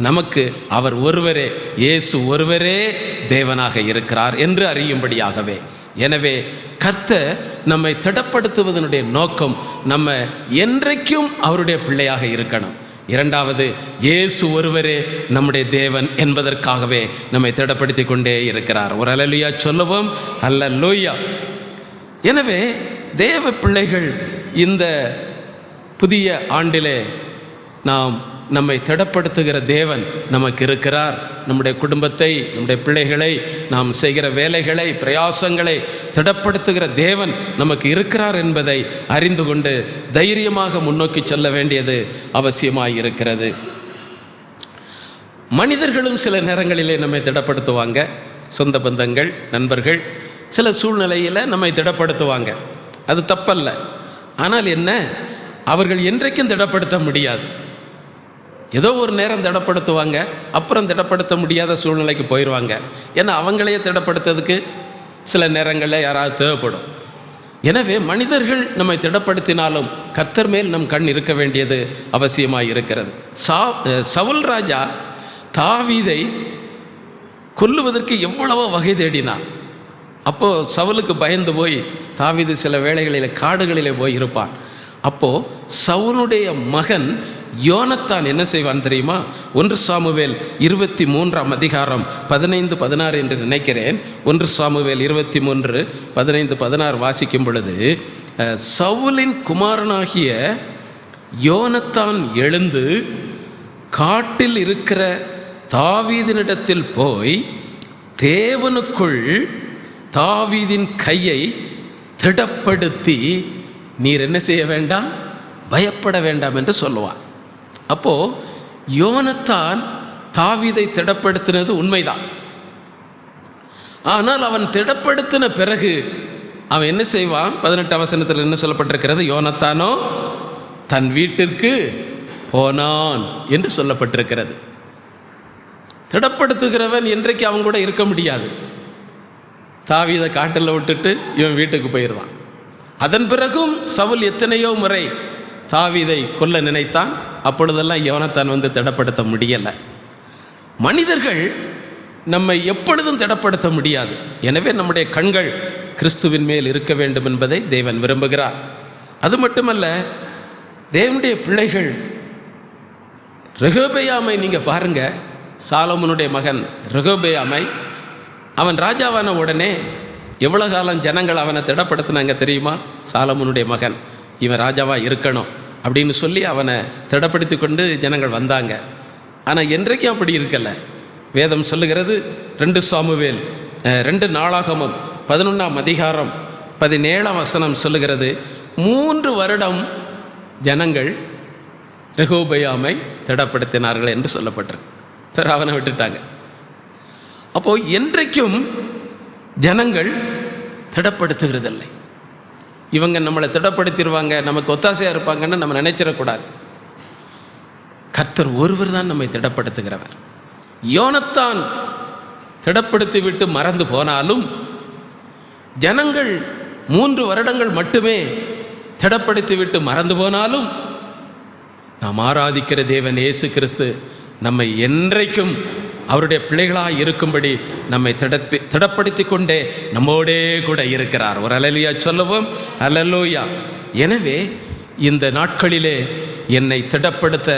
நமக்கு அவர் ஒருவரே, இயேசு ஒருவரே தேவனாக இருக்கிறார் என்று அறியும்படியாகவே. எனவே கர்த்தர் நம்மை திடப்படுத்துவதனுடைய நோக்கம் நம்ம என்றைக்கும் அவருடைய பிள்ளையாக இருக்கணும். இரண்டாவது, இயேசு ஒருவரே நம்முடைய தேவன் என்பதற்காகவே நம்மை திடப்படுத்தி கொண்டே இருக்கிறார். ஒரு அல்லேலூயா சொல்லுவோம். அல்லேலூயா. எனவே தேவ பிள்ளைகள் இந்த புதிய ஆண்டிலே நம்மை திடப்படுத்துகிற தேவன் நமக்கு இருக்கிறார். நம்முடைய குடும்பத்தை, நம்முடைய பிள்ளைகளை, நாம் செய்கிற வேலைகளை, பிரயாசங்களை திடப்படுத்துகிற தேவன் நமக்கு இருக்கிறார் என்பதை அறிந்து கொண்டு தைரியமாக முன்னோக்கி செல்ல வேண்டியது அவசியமாய் இருக்கிறது. மனிதர்களும் சில நேரங்களிலே நம்மை திடப்படுத்துவாங்க. சொந்த பந்தங்கள், நண்பர்கள் சில சூழ்நிலையில் நம்மை திடப்படுத்துவாங்க. அது தப்பல்ல. ஆனால் என்ன, அவர்கள் என்றைக்கும் திடப்படுத்த முடியாது. ஏதோ ஒரு நேரம் திடப்படுத்துவாங்க, அப்புறம் திடப்படுத்த முடியாத சூழ்நிலைக்கு போயிடுவாங்க. ஏன்னா அவங்களையே திடப்படுத்துறதுக்கு சில நேரங்களில் யாராவது தேவைப்படும். எனவே மனிதர்கள் நம்மை திடப்படுத்தினாலும் கர்த்தர் மேல் நம் கண் இருக்க வேண்டியது அவசியமாக இருக்கிறது. சவுல் ராஜா தாவீதை கொல்லுவதற்கு எவ்வளவோ வகை தேடினான். அப்போது சவுலுக்கு பயந்து போய் தாவீது சில வேளைகளில் காடுகளிலே போய் இருப்பான். அப்போது சவுலுடைய மகன் யோனத்தான் என்ன செய்வான் தெரியுமா? 1 சாமுவேல் 23ஆம் அதிகாரம் 15-16 என்று நினைக்கிறேன். 1 சாமுவேல் 23:15-16 வாசிக்கும் பொழுது, சவுலின் குமாரனாகிய யோனத்தான் எழுந்து காட்டில் இருக்கிற தாவீதினிடத்தில் போய் தேவனுக்குள் தாவீதின் கையை திடப்படுத்தி, நீர் என்ன செய்ய வேண்டாம், பயப்பட வேண்டாம் என்று சொல்லுவான். அப்போது யோனத்தான் தாவீதை திடப்படுத்தினது உண்மைதான். ஆனால் அவன் திடப்படுத்தின பிறகு அவன் என்ன செய்வான்? 18 வசனத்தில் என்ன சொல்லப்பட்டிருக்கிறது? யோனத்தானோ தன் வீட்டிற்கு போனான் என்று சொல்லப்பட்டிருக்கிறது. திடப்படுத்துகிறவன் என்றைக்கு அவன் கூட இருக்க முடியாது. தாவீதை காட்டில் விட்டுட்டு இவன் வீட்டுக்கு போயிடுவான். அதன் பிறகும் சவுல் எத்தனையோ முறை தாவீதை கொல்ல நினைத்தான். அப்பொழுதெல்லாம் யோனத்தான் வந்து திடப்படுத்த முடியலை. மனிதர்கள் நம்மை எப்பொழுதும் திடப்படுத்த முடியாது. எனவே நம்முடைய கண்கள் கிறிஸ்துவின் மேல் இருக்க வேண்டும் என்பதை தேவன் விரும்புகிறார். அது மட்டுமல்ல, தேவனுடைய பிள்ளைகள் ரெகொபெயாமை நீங்கள் பாருங்க. சாலோமோனுடைய மகன் ரெகொபெயாமை, அவன் ராஜாவான உடனே எவ்வளோ காலம் ஜனங்கள் அவனை திடப்படுத்தினாங்க தெரியுமா? சாலோமோனுடைய மகன் இவன் ராஜாவாக இருக்கணும் அப்படின்னு சொல்லி அவனை திடப்படுத்தி கொண்டு ஜனங்கள் வந்தாங்க. ஆனால் என்றைக்கும் அப்படி இருக்கலை. வேதம் சொல்லுகிறது, 2 சாமுவேல் 2 நாளாகமம் 11ஆம் அதிகாரம் 17ஆம் வசனம் சொல்லுகிறது, 3 வருடம் ஜனங்கள் ரெகொபெயாமை திடப்படுத்தினார்கள் என்று சொல்லப்பட்டிருக்கு. பிறகு அவனை விட்டுட்டாங்க. அப்போது என்றைக்கும் ஜனங்கள் திடப்படுத்துகிறதில்லை. இவங்க நம்மளை திடப்படுத்திடுவாங்க, நமக்கு ஒத்தாசையாக இருப்பாங்கன்னு நம்ம நினைச்சிடக்கூடாது. கர்த்தர் ஒருவர் தான் நம்மை திடப்படுத்துகிறவர். யோனத்தான் திடப்படுத்தி விட்டு மறந்து போனாலும் ஜனங்கள் 3 வருடங்கள் மட்டுமே திடப்படுத்தி விட்டு மறந்து போனாலும் நாம் ஆராதிக்கிற தேவன் இயேசு கிறிஸ்து நம்மை என்றைக்கும் அவருடைய பிள்ளைகளாக இருக்கும்படி நம்மை திடப்படுத்தி கொண்டே நம்மோடே கூட இருக்கிறார். ஒரு அல்லேலூயா சொல்லுவோம். அல்லேலூயா. எனவே இந்த நாட்களிலே என்னை திடப்படுத்த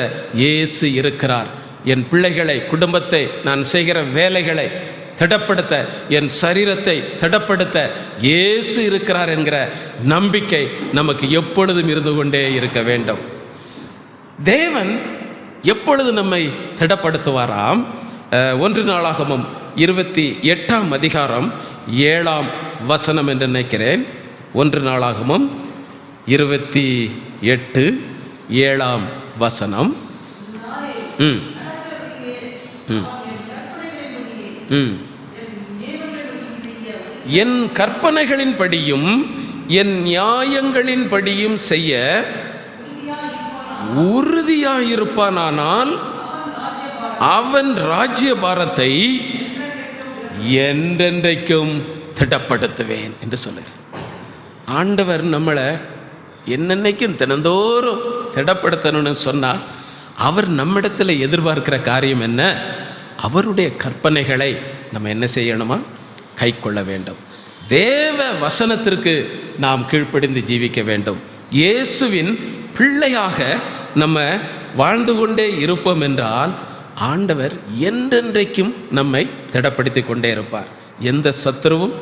இயேசு இருக்கிறார். என் பிள்ளைகளை, குடும்பத்தை, நான் செய்கிற வேலைகளை திடப்படுத்த, என் சரீரத்தை திடப்படுத்த இயேசு இருக்கிறார் என்கிற நம்பிக்கை நமக்கு எப்பொழுதும் இருந்து கொண்டே இருக்க வேண்டும். தேவன் எப்பொழுது நம்மை திடப்படுத்துவாராம்? 1 நாளாகமம் 28ஆம் அதிகாரம் 7ஆம் வசனம் என்று நினைக்கிறேன். 1 நாளாகமம் 28 7ஆம் வசனம். என் கற்பனைகளின்படியும் என் நியாயங்களின்படியும் செய்ய உறுதியாயிருப்பானால் அவன் ராஜ்யபாரத்தை என்றென்றைக்கும் திடப்படுத்துவேன் என்று சொல்லுங்க. ஆண்டவர் நம்மளை என்னென்னைக்கும் தினந்தோறும் திடப்படுத்தணும்னு சொன்னால் அவர் நம்மிடத்தில் எதிர்பார்க்கிற காரியம் என்ன? அவருடைய கற்பனைகளை நம்ம என்ன செய்யணுமா? கை கொள்ள வேண்டும். தேவ வசனத்திற்கு நாம் கீழ்ப்படிந்து ஜீவிக்க வேண்டும். இயேசுவின் பிள்ளையாக நம்ம வாழ்ந்து கொண்டே இருப்போம் என்றால் ஆண்டவர் என்றென்றைக்கும் நம்மை திடப்படுத்தி கொண்டே இருப்பார். எந்த சத்துருவும்,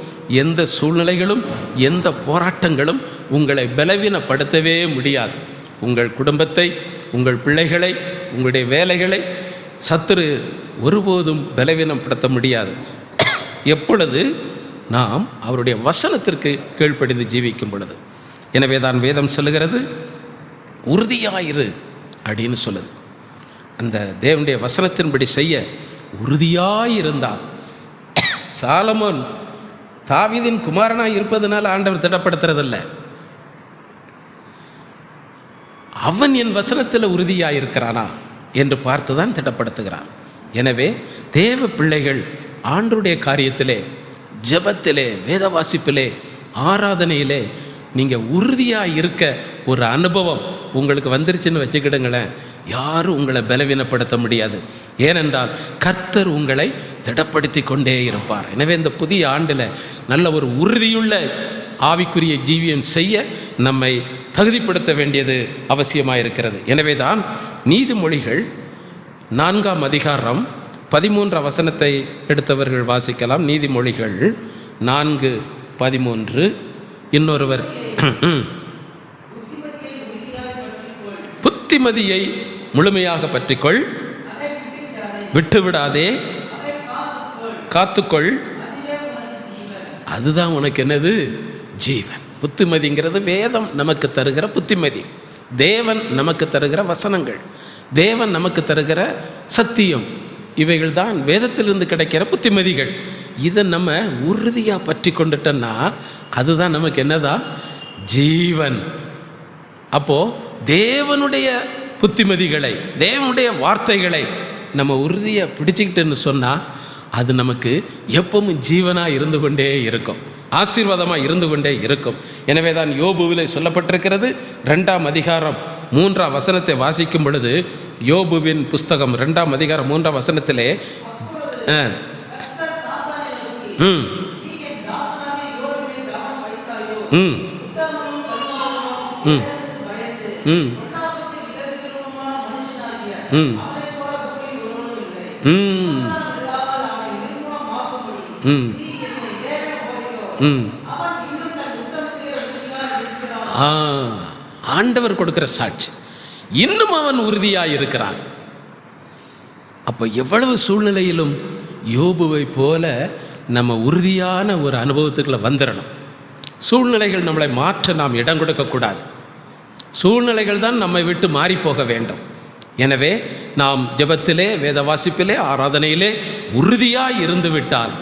எந்த சூழ்நிலைகளும், எந்த போராட்டங்களும் உங்களை பலவீனப்படுத்தவே முடியாது. உங்கள் குடும்பத்தை, உங்கள் பிள்ளைகளை, உங்களுடைய வேலைகளை சத்துரு ஒருபோதும் பலவீனப்படுத்த முடியாது. எப்பொழுது நாம் அவருடைய வசனத்திற்கு கீழ்ப்படிந்து ஜீவிக்கும் பொழுது. எனவே தான் வேதம் சொல்லுகிறது, உறுதியாயிரு அப்படின்னு சொல்லுது. அந்த தேவனுடைய வசனத்தின்படி செய்ய உறுதியாயிருந்தால், சாலமோன் தாவீதின் குமாரனாய் இருப்பதனால ஆண்டவர் திடப்படுத்துறதில்ல, அவன் என் வசனத்தில் உறுதியாயிருக்கிறானா என்று பார்த்து தான் திடப்படுத்துகிறான். எனவே தேவ பிள்ளைகள் ஆண்டருடைய காரியத்திலே, ஜெபத்திலே, வேத வாசிப்பிலே, ஆராதனையிலே நீங்கள் உறுதியாக இருக்க ஒரு அனுபவம் உங்களுக்கு வந்துருச்சுன்னு வச்சுக்கிடுங்களேன், யாரும் உங்களை பலவீனப்படுத்த முடியாது. ஏனென்றால் கர்த்தர் உங்களை திடப்படுத்தி கொண்டே இருப்பார். எனவே இந்த புதிய ஆண்டில் நல்ல ஒரு உறுதியுள்ள ஆவிக்குரிய ஜீவியம் செய்ய நம்மை தகுதிப்படுத்த வேண்டியது அவசியமாக இருக்கிறது. எனவே தான் நீதிமொழிகள் 4ஆம் அதிகாரம் 13 வசனத்தை எடுத்தவர்கள் வாசிக்கலாம். நீதிமொழிகள் 4:13. இன்னொருவர் புத்திமதியை முழுமையாக பற்றிக்கொள், விட்டுவிடாதே, காத்துக்கொள், அதுதான் உனக்கு என்னது? ஜீவன். புத்திமதிங்கிறது வேதம் நமக்கு தருகிற புத்திமதி, தேவன் நமக்கு தருகிற வசனங்கள், தேவன் நமக்கு தருகிற சத்தியம், இவைகள் தான் வேதத்திலிருந்து கிடைக்கிற புத்திமதிகள். இதை நம்ம உறுதியாக பற்றி கொண்டுட்டோன்னா அதுதான் நமக்கு என்னதான்? ஜீவன். அப்போது தேவனுடைய புத்திமதிகளை, தேவனுடைய வார்த்தைகளை நம்ம உறுதியாக பிடிச்சிக்கிட்டுன்னு சொன்னால் அது நமக்கு எப்பவும் ஜீவனாக இருந்து கொண்டே இருக்கும், ஆசீர்வாதமாக இருந்து கொண்டே இருக்கும். எனவே தான் யோபுவிலே சொல்லப்பட்டிருக்கிறது, 2ஆம் அதிகாரம் 3ஆம் வசனத்தை வாசிக்கும் பொழுது, யோபுவின் புஸ்தகம் 2ஆம் அதிகாரம் 3ஆம் வசனத்திலே ஆண்டவர் கொடுக்கிற சாட்சி, இன்னும் அவன் உறுதியாக இருக்கிறான். அப்போ எவ்வளவு சூழ்நிலையிலும் யோபுவை போல நம்ம உறுதியான ஒரு அனுபவத்துக்குள்ள வந்துடணும். சூழ்நிலைகள் நம்மளை மாற்ற நாம் இடம் கொடுக்கக்கூடாது. சூழ்நிலைகள் தான் நம்மை விட்டு மாறி போக வேண்டும். எனவே நாம் ஜெபத்திலே, வேத வாசிப்பிலே, ஆராதனையிலே உறுதியாக இருந்து விட்டால்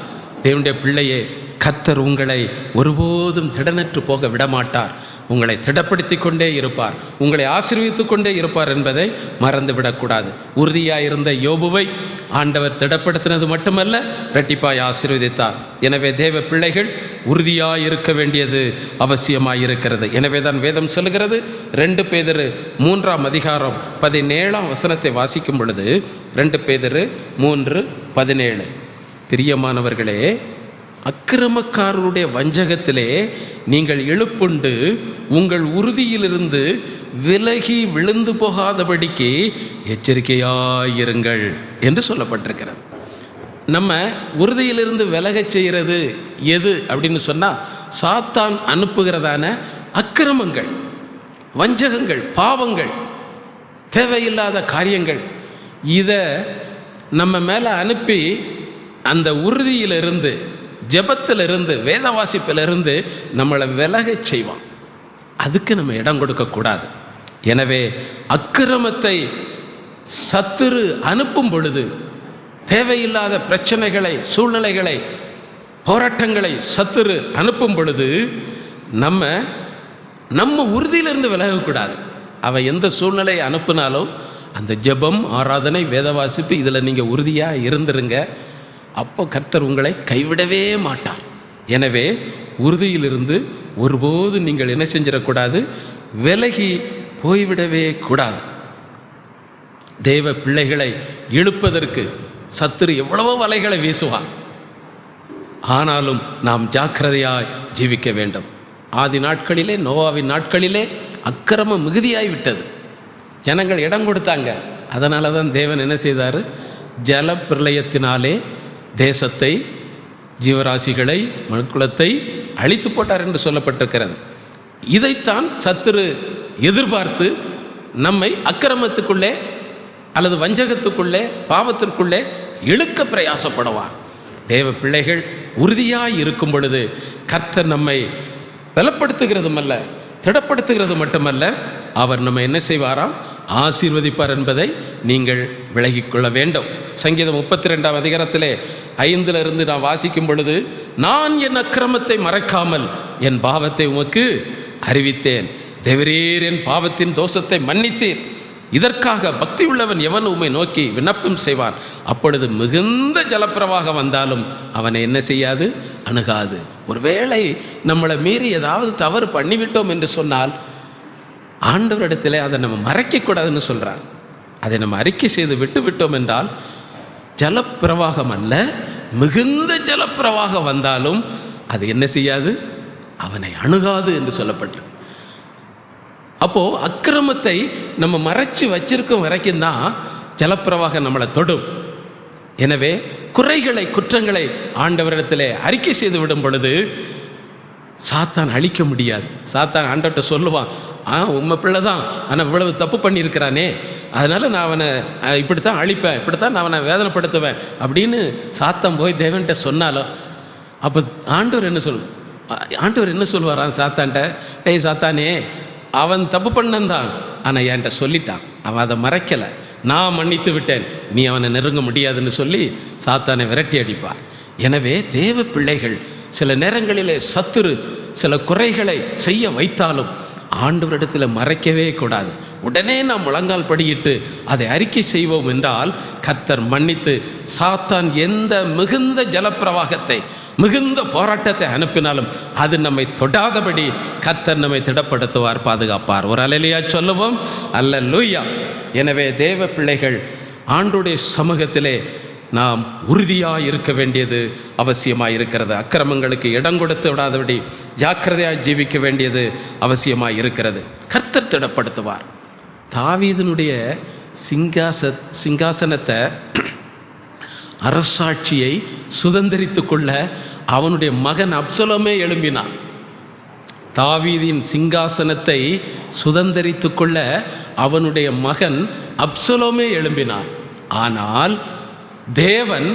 தேவனுடைய பிள்ளையே, கர்த்தர் உங்களை ஒருபோதும் திடனற்று போக விடமாட்டார். உங்களை திடப்படுத்தி கொண்டே இருப்பார், உங்களை ஆசீர்வதித்து கொண்டே இருப்பார் என்பதை மறந்துவிடக்கூடாது. உறுதியாக இருந்த யோபுவை ஆண்டவர் திடப்படுத்தினது மட்டுமல்ல, இரட்டிப்பாய் ஆசீர்வதித்தார். எனவே தேவ பிள்ளைகள் உறுதியாக இருக்க வேண்டியது அவசியமாக இருக்கிறது. எனவே தான் வேதம் சொல்லுகிறது, 2 பேதுரு 3ஆம் அதிகாரம் 17ஆம் வசனத்தை வாசிக்கும் பொழுது, 2 பேதுரு 3:17, பிரியமானவர்களே, அக்கிரமக்காரருடைய வஞ்சகத்திலே நீங்கள் எழுப்புண்டு உங்கள் உறுதியிலிருந்து விலகி விழுந்து போகாதபடிக்கு எச்சரிக்கையாயிருங்கள் என்று சொல்லப்பட்டிருக்கிறது. நம்ம உறுதியிலிருந்து விலகச் செய்கிறது எது அப்படின்னு சொன்னால், சாத்தான் அனுப்புகிறதான அக்கிரமங்கள், வஞ்சகங்கள், பாவங்கள், தேவையில்லாத காரியங்கள், இதை நம்ம மேலே அனுப்பி அந்த உறுதியிலிருந்து, ஜெபத்திலிருந்து, வேத வாசிப்பிலிருந்து நம்மளை விலகச் செய்வான். அதுக்கு நம்ம இடம் கொடுக்கக்கூடாது. எனவே அக்கிரமத்தை சத்துரு அனுப்பும் பொழுது, தேவையில்லாத பிரச்சனைகளை, சூழ்நிலைகளை, போராட்டங்களை சத்துரு அனுப்பும் பொழுது நம்ம உறுதியிலிருந்து விலகக்கூடாது. அவன் எந்த சூழ்நிலையை அனுப்புனாலும் அந்த ஜெபம், ஆராதனை, வேத வாசிப்பு இதில் நீங்கள் உறுதியாக இருந்துருங்க. அப்போ கர்த்தர் உங்களை கைவிடவே மாட்டார். எனவே உறுதியிலிருந்து ஒருபோது நீங்கள் என்ன செஞ்சிடக்கூடாது, விலகி போய்விடவே கூடாது. தேவ பிள்ளைகளை இழுப்பதற்கு சத்துரு எவ்வளவோ வலைகளை வீசுவான். ஆனாலும் நாம் ஜாக்கிரதையாய் ஜீவிக்க வேண்டும். ஆதி நாட்களிலே, நோவாவின் நாட்களிலே அக்கிரமம் மிகுதியாய் விட்டது. ஜனங்கள் இடம் கொடுத்தாங்க. அதனால தான் தேவன் என்ன செய்தார், ஜல பிரளயத்தினாலே தேசத்தை, ஜீவராசிகளை, மனுக்குலத்தை அழித்து போட்டார் என்று சொல்லப்பட்டிருக்கிறது. இதைத்தான் சத்துரு எதிர்பார்த்து நம்மை அக்கிரமத்துக்குள்ளே அல்லது வஞ்சகத்துக்குள்ளே, பாவத்திற்குள்ளே இழுக்க பிரயாசப்படுவார். தேவ பிள்ளைகள் உறுதியாய் இருக்கும் பொழுது கர்த்தர் நம்மை பலப்படுத்துகிறதும் அல்ல, திடப்படுத்துகிறது மட்டுமல்ல, அவர் நம்ம என்ன செய்வாராம், ஆசீர்வதிப்பார் என்பதை நீங்கள் விலகிக்கொள்ள வேண்டும். சங்கீதம் 32ஆம் அதிகாரத்திலே 5 நான் வாசிக்கும் பொழுது, நான் என் அக்கிரமத்தை மறைக்காமல் என் பாவத்தை உமக்கு அறிவித்தேன், தேவரீர் என் பாவத்தின் தோஷத்தை மன்னித்தீர், இதற்காக பக்தி உள்ளவன் எவன் உம்மை நோக்கி விண்ணப்பம் செய்வான், அப்பொழுது மிகுந்த ஜலப்பிரவாகம் வந்தாலும் அவனை என்ன செய்யாது, அணுகாது. ஒருவேளை நம்மளை மீறி ஏதாவது தவறு பண்ணிவிட்டோம் என்று சொன்னால் ஆண்டவரிடத்தில் அதை நம்ம மறைக்கக்கூடாதுன்னு சொல்கிறார். அதை நம்ம அறிக்கை செய்து விட்டு விட்டோம் என்றால் ஜலப்பிரவாகம் அல்ல, மிகுந்த ஜலப்பிரவாகம் வந்தாலும் அது என்ன செய்யாது, அவனை அணுகாது என்று சொல்லப்பட்டது. அப்போது அக்கிரமத்தை நம்ம மறைச்சி வச்சிருக்கும் வரைக்கும் தான் ஜலப்பிரவாகம் நம்மளை தொடும். எனவே குறைகளை, குற்றங்களை ஆண்டவரிடத்தில் அறிக்கை செய்து விடும் பொழுது சாத்தான் அழிக்க முடியாது. சாத்தான் ஆண்டவர்கிட்ட சொல்லுவான், உண்மை பிள்ளை தான், ஆனால் இவ்வளவு தப்பு பண்ணியிருக்கிறானே, அதனால் நான் அவனை இப்படித்தான் அழிப்பேன், இப்படித்தான் நான் அவனை வேதனைப்படுத்துவேன் அப்படின்னு சாத்தான் போய் தேவன்கிட்ட சொன்னாலும், அப்போ ஆண்டவர் என்ன சொல்வாரான் சாத்தான்ட்ட, டேய் சாத்தானே, அவன் தப்பு பண்ணந்தான், ஆனால் என்கிட்ட சொல்லிட்டான், அவன் அதை மறைக்கலை, நான் மன்னித்து விட்டேன், நீ அவனை நெருங்க முடியாதுன்னு சொல்லி சாத்தானை விரட்டி அடிப்பார். எனவே தேவ பிள்ளைகள் சில நேரங்களிலே சத்துரு சில குறைகளை செய்ய வைத்தாலும் ஆண்டவரிடத்தில் மறைக்கவே கூடாது. உடனே நாம் முழங்கால் படியிட்டு அதை அறிக்கை செய்வோம் என்றால் கர்த்தர் மன்னித்து, சாத்தான் எந்த மிகுந்த ஜலப்பிரவாகத்தை, மிகுந்த போராட்டத்தை அனுப்பினாலும் அது நம்மை தொடாதபடி கர்த்தர் நம்மை திடப்படுத்துவார், பாதுகாப்பார். ஒரு அல்லேலூயா சொல்லுவோம். அல்லேலூயா. எனவே தேவ பிள்ளைகள் ஆண்டவருடைய சமூகத்திலே நாம் உறுதியாக இருக்க வேண்டியது அவசியமாக இருக்கிறது. அக்கிரமங்களுக்கு இடம் கொடுத்து விடாதபடி ஜாக்கிரதையாக ஜீவிக்க வேண்டியது அவசியமாக இருக்கிறது. கர்த்தர் திடப்படுத்துவார். தாவீதினுடைய சிங்காசனத்தை, அரசாட்சியை சுதந்திரித்து கொள்ள அவனுடைய மகன் அப்சலோமே எழும்பினான். தாவீதின் சிங்காசனத்தை சுதந்திரித்து கொள்ள அவனுடைய மகன் அப்சலோமே எழும்பினான். ஆனால் தேவன்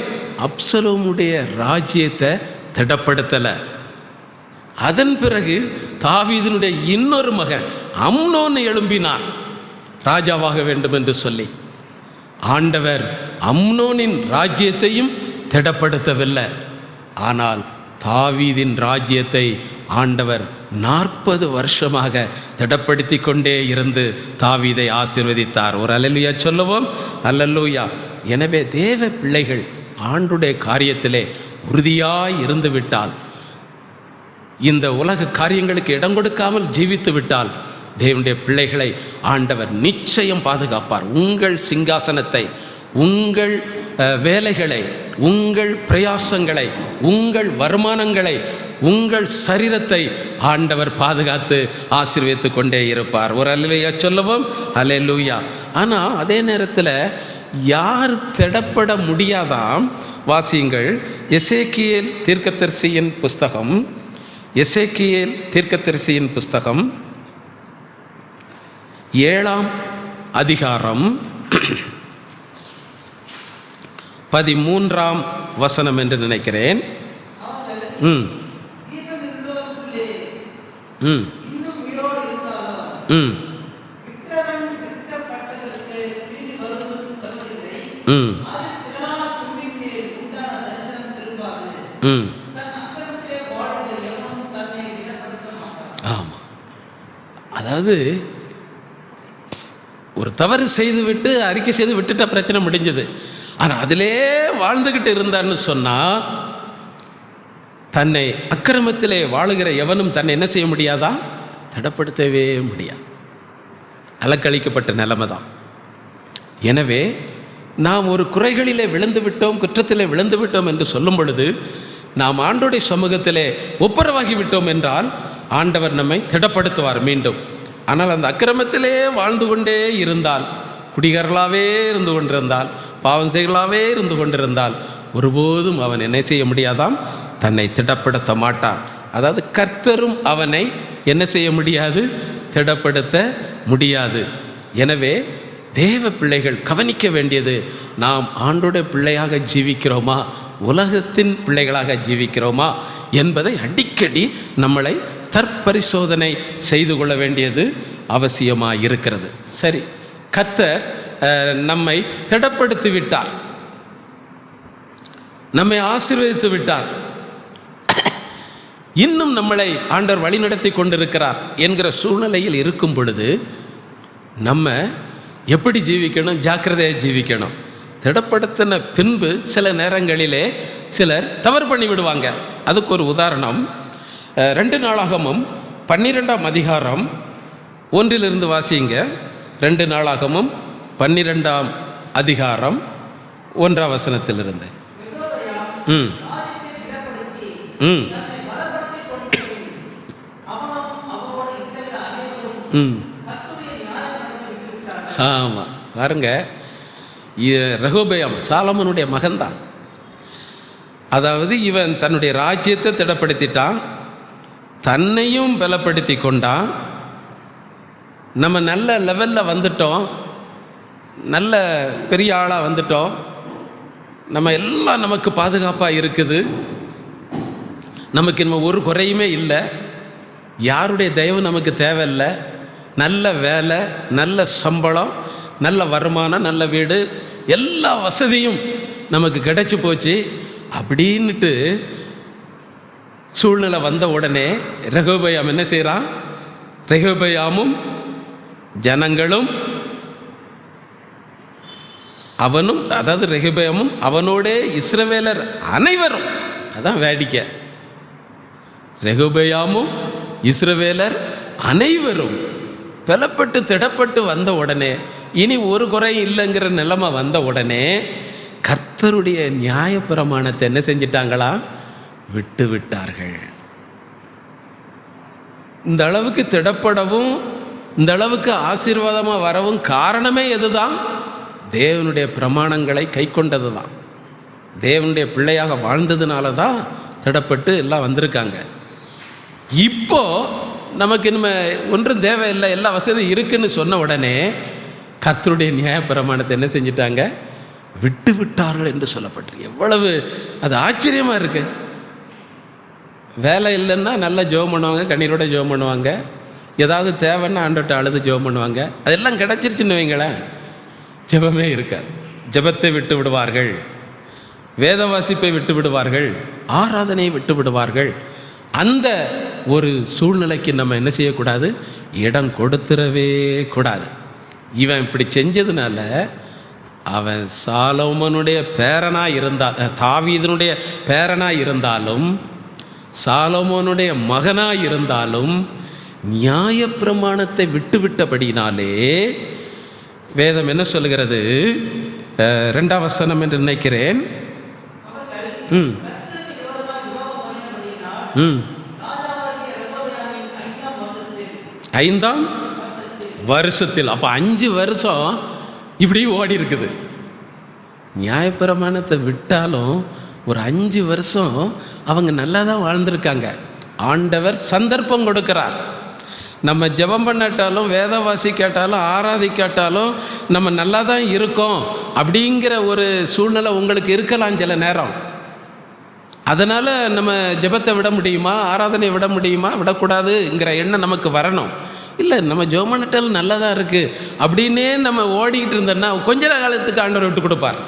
அப்சலோமுடைய ராஜ்யத்தை திடப்படுத்தலை. அதன் பிறகு தாவீதினுடைய இன்னொரு மகன் அம்னோன் எழும்பினான் ராஜாவாக வேண்டும் என்று சொல்லி. ஆண்டவர் அம்னோனின் ராஜ்யத்தையும் திடப்படுத்தவில்லை. ஆனால் தாவீதின் ராஜ்யத்தை ஆண்டவர் 40 வருஷமாக திடப்படுத்தி கொண்டே இருந்து தாவீதை ஆசீர்வதித்தார். ஒரு அல்லேலூயா சொல்லுவோம். அல்லேலூயா. எனவே தேவ பிள்ளைகள் ஆண்டுடைய காரியத்திலே உறுதியாய் இருந்து விட்டால், இந்த உலக காரியங்களுக்கு இடம் கொடுக்காமல் ஜீவித்து விட்டால் தேவனுடைய பிள்ளைகளை ஆண்டவர் நிச்சயம் பாதுகாப்பார். உங்கள் சிங்காசனத்தை, உங்கள் வேலைகளை, உங்கள் பிரயாசங்களை, உங்கள் வருமானங்களை, உங்கள் சரீரத்தை ஆண்டவர் பாதுகாத்து ஆசீர்வதித்து கொண்டே இருப்பார். ஒரு அல்லேலூயா சொல்லுவோம். அல்லேலூயா. ஆனால் அதே நேரத்தில் யார் திடப்பட முடியாதாம்? வாசியுங்கள், எசேக்கியேல் தீர்க்கதரிசியின் புஸ்தகம், எசேக்கியேல் தீர்க்கதரிசியின் புஸ்தகம் 7ஆம் அதிகாரம் 13ஆம் வசனம் என்று நினைக்கிறேன். ம் ம் ம் ம் ம் ஆமாம். அதாவது ஒரு தவறு செய்துவிட்டு அறிக்கை செய்து விட்டுட்ட பிரச்சனை முடிஞ்சது. ஆனால் அதிலே வாழ்ந்துக்கிட்டு இருந்தான்னு சொன்னால் தன்னை அக்கிரமத்திலே வாழுகிற எவனும் தன்னை என்ன செய்ய முடியாதா? தடப்படுத்தவே முடியாது. அலக்களிக்கப்பட்ட நிலைமை தான். எனவே நாம் ஒரு குறைகளிலே விழுந்து விட்டோம், குற்றத்திலே விழுந்து விட்டோம் என்று சொல்லும் பொழுது நாம் ஆண்டோடைய சமூகத்திலே ஒப்புரவாகி விட்டோம் என்றால் ஆண்டவர் நம்மை திடப்படுத்துவார் மீண்டும். ஆனால் அந்த அக்கிரமத்திலே வாழ்ந்து கொண்டே இருந்தால், குடிகாரர்களாகவே இருந்து கொண்டிருந்தால், பாவம் செய்களாகவே இருந்து கொண்டிருந்தால் ஒருபோதும் அவன் என்ன செய்ய முடியாதாம்? தன்னை திடப்படுத்த மாட்டான். அதாவது கர்த்தரும் அவனை என்ன செய்ய முடியாது? திடப்படுத்த முடியாது. எனவே தேவ பிள்ளைகள் கவனிக்க வேண்டியது, நாம் ஆண்டோடைய பிள்ளையாக ஜீவிக்கிறோமா, உலகத்தின் பிள்ளைகளாக ஜீவிக்கிறோமா என்பதை அடிக்கடி நம்மளை தற்பரிசோதனை செய்து கொள்ள வேண்டியது அவசியமாக இருக்கிறது. சரி, கர்த்தர் நம்மை திடப்படுத்தி விட்டார், நம்மை ஆசீர்வதித்து விட்டார், இன்னும் நம்மளை ஆண்டவர் வழிநடத்தி கொண்டிருக்கிறார் என்கிற சூழ்நிலையில் இருக்கும் பொழுது நம்ம எப்படி ஜீவிக்கணும்? ஜாக்கிரதையாக ஜீவிக்கணும். திடப்படுத்தின பின்பு சில நேரங்களிலே சிலர் தவறு பண்ணி விடுவாங்க. அதுக்கு ஒரு உதாரணம் 2 நாளாகமும் 12ஆம் அதிகாரம் 1 வாசிங்க. 2 நாளாகமும் 12ஆம் அதிகாரம் 1ஆம் வசனத்திலிருந்து. ம் ம் ம் ஆமாம். பாருங்க, ரெகொபெயாம் சாலமோனுடைய மகன்தான். அதாவது இவன் தன்னுடைய ராஜ்யத்தை திடப்படுத்திட்டான், தன்னையும் பலப்படுத்தி கொண்டான். நம்ம நல்ல லெவலில் வந்துட்டோம், நல்ல பெரிய ஆளாக வந்துட்டோம், நம்ம எல்லாம் நமக்கு பாதுகாப்பாக இருக்குது, நமக்கு இன்னும் ஒரு குறையுமே இல்லை, யாருடைய தயவு நமக்கு தேவையில்லை, நல்ல வேலை, நல்ல சம்பளம், நல்ல வருமானம், நல்ல வீடு, எல்லா வசதியும் நமக்கு கிடைச்சி போச்சு அப்படின்ட்டு சூழ்நிலை வந்த உடனே ரெகொபெயாம் என்ன செய்கிறான்? ரெகொபெயாமும் ஜனங்களும் அவனும், அதாவது ரெகொபெயாமும் அவனோடே இஸ்ரவேலர் அனைவரும், அதான் வேடிக்கை, ரெகொபெயாமும் இஸ்ரவேலர் அனைவரும் பலப்பட்டு திடப்பட்டு வந்த உடனே, இனி ஒரு குறை இல்லைங்கிற நிலைமை வந்த உடனே கர்த்தருடைய நியாயப்பிரமாணத்தை என்ன செஞ்சிட்டாங்களா? விட்டு விட்டார்கள். இந்த அளவுக்கு திடப்படவும் இந்த அளவுக்கு ஆசீர்வாதமாக வரவும் காரணமே எதுதான்? தேவனுடைய பிரமாணங்களை கை கொண்டது தான். தேவனுடைய பிள்ளையாக வாழ்ந்ததுனால தான் திடப்பட்டு எல்லாம் வந்திருக்காங்க. இப்போ நமக்கு இனிமேல் ஒன்றும் தேவையில்லை, எல்லா வசதியும் இருக்குன்னு சொன்ன உடனே கர்த்தருடைய நியாயப்பிரமாணத்தை என்ன செஞ்சிட்டாங்க? விட்டு விட்டார்கள் என்று சொல்லப்பட்டிருக்கு. எவ்வளவு அது ஆச்சரியமாக இருக்குது. வேலை இல்லைன்னா நல்லா ஜெபம் பண்ணுவாங்க, கண்ணீரோட ஜெபம் பண்ணுவாங்க, ஏதாவது தேவைன்னா ஆண்டோட்ட அழுது ஜெபம் பண்ணுவாங்க. அதெல்லாம் கிடச்சிருச்சுன்னு வைங்களேன், ஜெபமே இருக்காது. ஜெபத்தை விட்டு விடுவார்கள், வேத வாசிப்பை விட்டு விடுவார்கள், ஆராதனையை விட்டு விடுவார்கள். அந்த ஒரு சூழ்நிலைக்கு நம்ம என்ன செய்யக்கூடாது? இடம் கொடுத்துடவே கூடாது. இவன் இப்படி செஞ்சதுனால அவன் சாலோமோனுடைய பேரனாக இருந்தால், தாவீதனுடைய பேரனாக இருந்தாலும், சாலோமோனுடைய மகனாக இருந்தாலும் நியாயப்பிரமாணத்தை விட்டுவிட்டபடினாலே வேதம் என்ன சொல்லுகிறது? 2ஆம் வசனம் என்று நினைக்கிறேன். ம் ம் 5ஆம் வருஷத்தில், அப்போ 5 வருஷம் இப்படி ஓடி இருக்குது. நியாயப்பிரமாணத்தை விட்டாலும் ஒரு 5 வருஷம் அவங்க நல்லா தான் வாழ்ந்திருக்காங்க. ஆண்டவர் சந்தர்ப்பம் கொடுக்கிறார். நம்ம ஜெபம் பண்ணாட்டாலும், வேதவாசி கேட்டாலும், ஆராதிக்காட்டாலும் நம்ம நல்லா தான் இருக்கோம் அப்படிங்கிற ஒரு சூழ்நிலை உங்களுக்கு இருக்கலாம் சில நேரம். அதனால் நம்ம ஜெபத்தை விட முடியுமா, ஆராதனை விட முடியுமா, விடக்கூடாதுங்கிற எண்ணம் நமக்கு வரணும். இல்லை, நம்ம ஜெபம் பண்ணாட்டாலும் நல்லா தான் இருக்குது அப்படின்னே நம்ம ஓடிக்கிட்டு இருந்தோன்னா கொஞ்ச காலத்துக்கு ஆண்டவர் விட்டு கொடுப்பார்.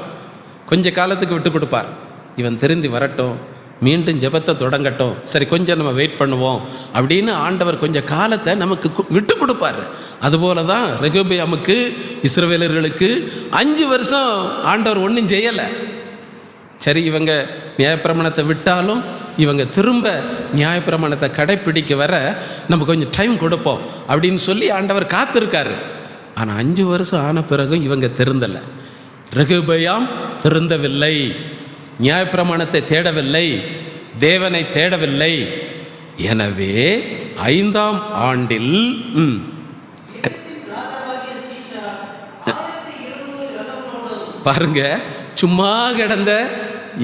கொஞ்ச காலத்துக்கு விட்டு கொடுப்பார். இவன் திருந்தி வரட்டும், மீண்டும் ஜெபத்தை தொடங்கட்டும், சரி கொஞ்சம் நம்ம வெயிட் பண்ணுவோம் அப்படின்னு ஆண்டவர் கொஞ்சம் காலத்தை நமக்கு விட்டு கொடுப்பார். அதுபோல தான் ரெகொபெயாமுக்கு, இஸ்ரவேலர்களுக்கு 5 வருஷம் ஆண்டவர் ஒன்றும் செய்யலை. சரி, இவங்க நியாயப்பிரமாணத்தை விட்டாலும் இவங்க திரும்ப நியாயப்பிரமாணத்தை கடைப்பிடிக்க வர நம்ம கொஞ்சம் டைம் கொடுப்போம் அப்படின்னு சொல்லி ஆண்டவர் காத்திருக்காரு. ஆனால் 5 வருஷம் ஆன பிறகும் இவங்க திருந்தலை. ரெகொபெயாம் திருந்தவில்லை, நியாயப்பிரமாணத்தை தேடவில்லை, தேவனை தேடவில்லை. எனவே 5ஆம் ஆண்டில் பாருங்க, சும்மா கிடந்த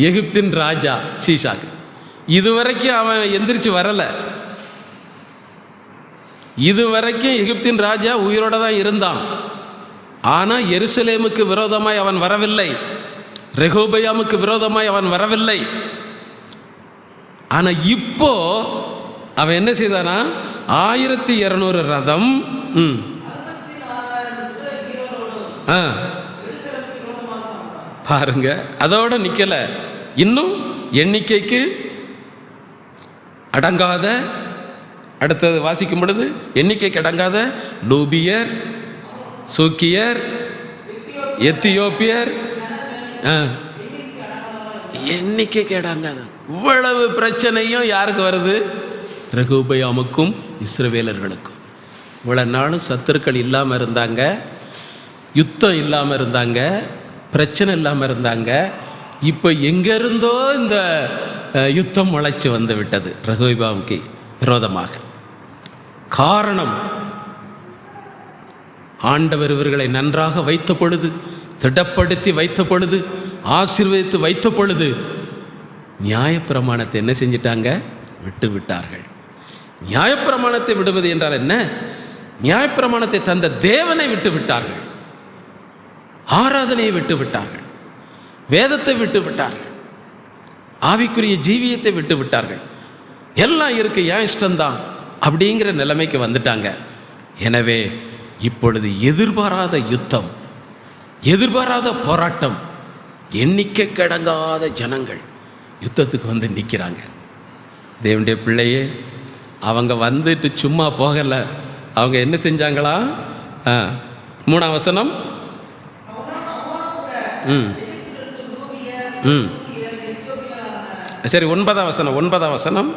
எகிப்தின் ராஜா சீஷாக்கு இதுவரைக்கும் அவன் எந்திரிச்சு வரல. இதுவரைக்கும் எகிப்தின் ராஜா உயிரோட தான் இருந்தான். ஆனால் எருசலேமுக்கு விரோதமாய் அவன் வரவில்லை, ரெகொபெயாமுக்கு விரோதமாய் அவன் வரவில்லை. ஆனால் இப்போ அவன் என்ன செய்தானா, 1200 ரதம் பாருங்க, அதோட நிக்கல. இன்னும் எண்ணிக்கைக்கு அடங்காத, அடுத்தது வாசிக்கும் பொழுது எண்ணிக்கைக்கு அடங்காத லூபியர், சூக்கியர், எத்தியோப்பியர், எண்ணிக்கைக்கு அடங்காத இவ்வளவு பிரச்சனையும் யாருக்கு வருது? ரெகொபெயாமுக்கும் இஸ்ரவேலர்களுக்கும். இவ்வளவு நாளும் சத்துருக்கள் இல்லாமல் இருந்தாங்க, யுத்தம் இல்லாமல் இருந்தாங்க, பிரச்சனை இல்லாமல் இருந்தாங்க. இப்போ எங்கிருந்தோ இந்த யுத்தம் முளைச்சி வந்து விட்டது ரெகொபெயாமுக்கு விரோதமாக. காரணம், ஆண்டவர் இவர்களை நன்றாக வைத்த பொழுது, திடப்படுத்தி வைத்த பொழுது, ஆசீர்வதித்து வைத்த பொழுது நியாயப்பிரமாணத்தை என்ன செஞ்சிட்டாங்க? விட்டு விட்டார்கள். நியாயப்பிரமாணத்தை விடுவது என்றால் என்ன? நியாயப்பிரமாணத்தை தந்த தேவனை விட்டு விட்டார்கள், ஆராதனையை விட்டு விட்டார்கள், வேதத்தை விட்டு விட்டார்கள், ஆவிக்குரிய ஜீவியத்தை விட்டு விட்டார்கள். எல்லாம் இருக்கு, ஏன் இஷ்டம்தான் அப்படிங்கிற நிலைமைக்கு வந்துட்டாங்க. எனவே இப்பொழுது எதிர்பாராத யுத்தம், எதிர்பாராத போராட்டம், எண்ணிக்கை கடங்காத ஜனங்கள் யுத்தத்துக்கு வந்து நிற்கிறாங்க. தேவனுடைய பிள்ளையே, அவங்க வந்துட்டு சும்மா போகலை. அவங்க என்ன செஞ்சாங்களா? 3ஆம் வசனம். சரி, 9ஆம் வசனம். 9ஆம் வசனம்.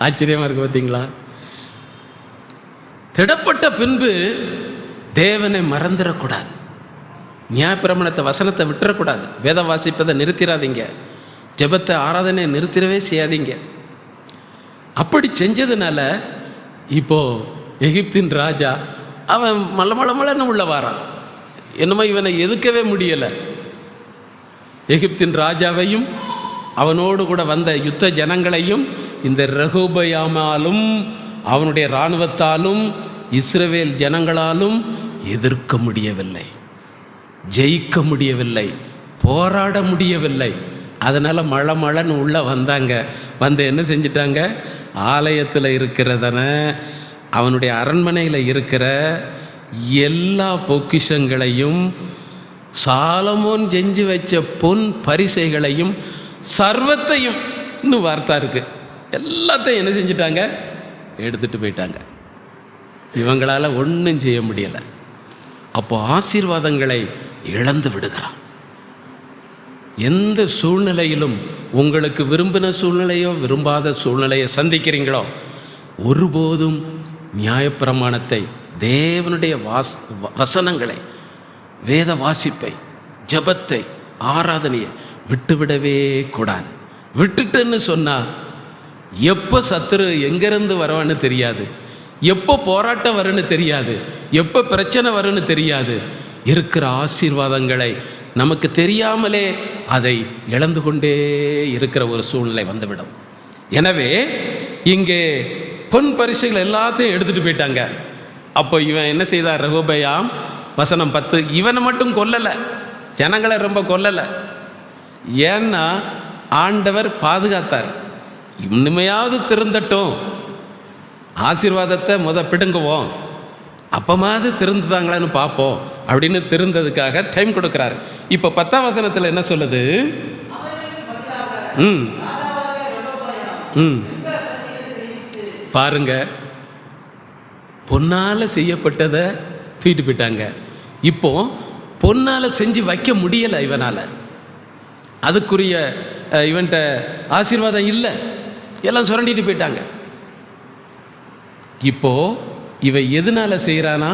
ஆச்சரியமா இருக்கு பார்த்தீங்களா? திடப்பட்ட பின்பு தேவனை மறந்துடக்கூடாது, நியாயப்பிரமாணத்தை வசனத்தை விட்டுறக்கூடாது, வேத வாசிப்பதை நிறுத்திடாதீங்க, ஜெபத்தை ஆராதனை நிறுத்திடவே செய்யாதீங்க. அப்படி செஞ்சதுனால இப்போ எகிப்தின் ராஜா அவன் மலமளமளன்னு உள்ள வாரான். என்னமோ இவனை எதுக்கவே முடியலை. எகிப்தின் ராஜாவையும் அவனோடு கூட வந்த யுத்த ஜனங்களையும் இந்த ரெகொபெயாமாலும் அவனுடைய இராணுவத்தாலும் இஸ்ரவேல் ஜனங்களாலும் எதிர்க்க முடியவில்லை, ஜெயிக்க முடியவில்லை, போராட முடியவில்லை. அதனால் மழன்னு உள்ளே வந்தாங்க. வந்து என்ன செஞ்சிட்டாங்க? ஆலயத்தில் இருக்கிறதன, அவனுடைய அரண்மனையில் இருக்கிற எல்லா பொக்கிஷங்களையும், சாலமோன் செஞ்சு வச்ச பொன் பரிசைகளையும், சர்வத்தையும், இன்னும் வார்த்தா இருக்கு, எல்லாத்தையும் என்ன செஞ்சிட்டாங்க? எடுத்துட்டு போயிட்டாங்க. இவங்களால் ஒன்றும் செய்ய முடியலை. அப்போ ஆசீர்வாதங்களை இழந்து விடுகிறான். எந்த சூழ்நிலையிலும் உங்களுக்கு விரும்பின சூழ்நிலையோ விரும்பாத சூழ்நிலையை சந்திக்கிறீங்களோ, ஒருபோதும் நியாயப்பிரமாணத்தை, தேவனுடைய வசனங்களை, வேத வாசிப்பை ஜபத்தை, ஆராதனையை விட்டுவிடவே கூடாது. விட்டுட்டுன்னு சொன்னால் எப்போ சத்துரு எங்கேருந்து வரவான்னு தெரியாது, எப்போ போராட்டம் வரும்னு தெரியாது, எப்போ பிரச்சனை வரும்னு தெரியாது. இருக்கிற ஆசீர்வாதங்களை நமக்கு தெரியாமலே அதை இழந்து கொண்டே இருக்கிற ஒரு சூழ்நிலை வந்துவிடும். எனவே இங்கே பொன் பரிசுகள் எல்லாத்தையும் எடுத்துகிட்டு போயிட்டாங்க. அப்போ இவன் என்ன செய்தார்? ரெகொபெயாம் வசனம் 10, இவனை மட்டும் கொல்லலை, ஜனங்களை ரொம்ப கொல்லலை. ஏன்னா ஆண்டவர் பாதுகாத்தார். இன்னுமையாவது திருந்தட்டும், ஆசீர்வாதத்தை பிடுங்குவோம், அப்பமாவது திருந்துதாங்களான்னு பார்ப்போம் அப்படின்னு திருந்ததுக்காக டைம் கொடுக்குறாரு. இப்போ 10ஆம் வசனத்தில் என்ன சொல்லுது? பாருங்க, பொன்னால செய்யப்பட்டதை தூக்கிட்டு போயிட்டாங்க. இப்போ பொன்னால செஞ்சு வைக்க முடியலை இவனால, அதுக்குரிய இவன்கிட்ட ஆசீர்வாதம் இல்லை, எல்லாம் சுரண்டிட்டு போயிட்டாங்க. இப்போ இவன் எதனால செய்கிறானா?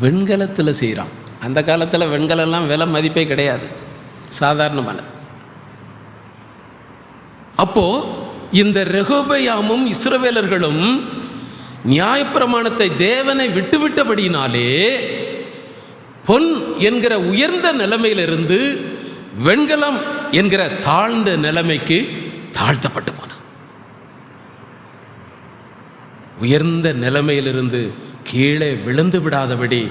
வெண்கலத்தில் செய்கிறான். அந்த காலத்தில் வெண்கலம்லாம் விலை மதிப்பே கிடையாது, சாதாரணமான. அப்போ இந்த ரெகொபெயாமும் இஸ்ரவேலர்களும் நியாயப்பிரமாணத்தை தேவனை விட்டுவிட்டபடினாலே பொன் என்கிற உயர்ந்த நிலைமையிலிருந்து வெண்கலம் என்கிற தாழ்ந்த நிலைமைக்கு தாழ்த்தப்பட்டு போனான். உயர்ந்த நிலைமையிலிருந்து கீழே விழுந்து விடாதபடி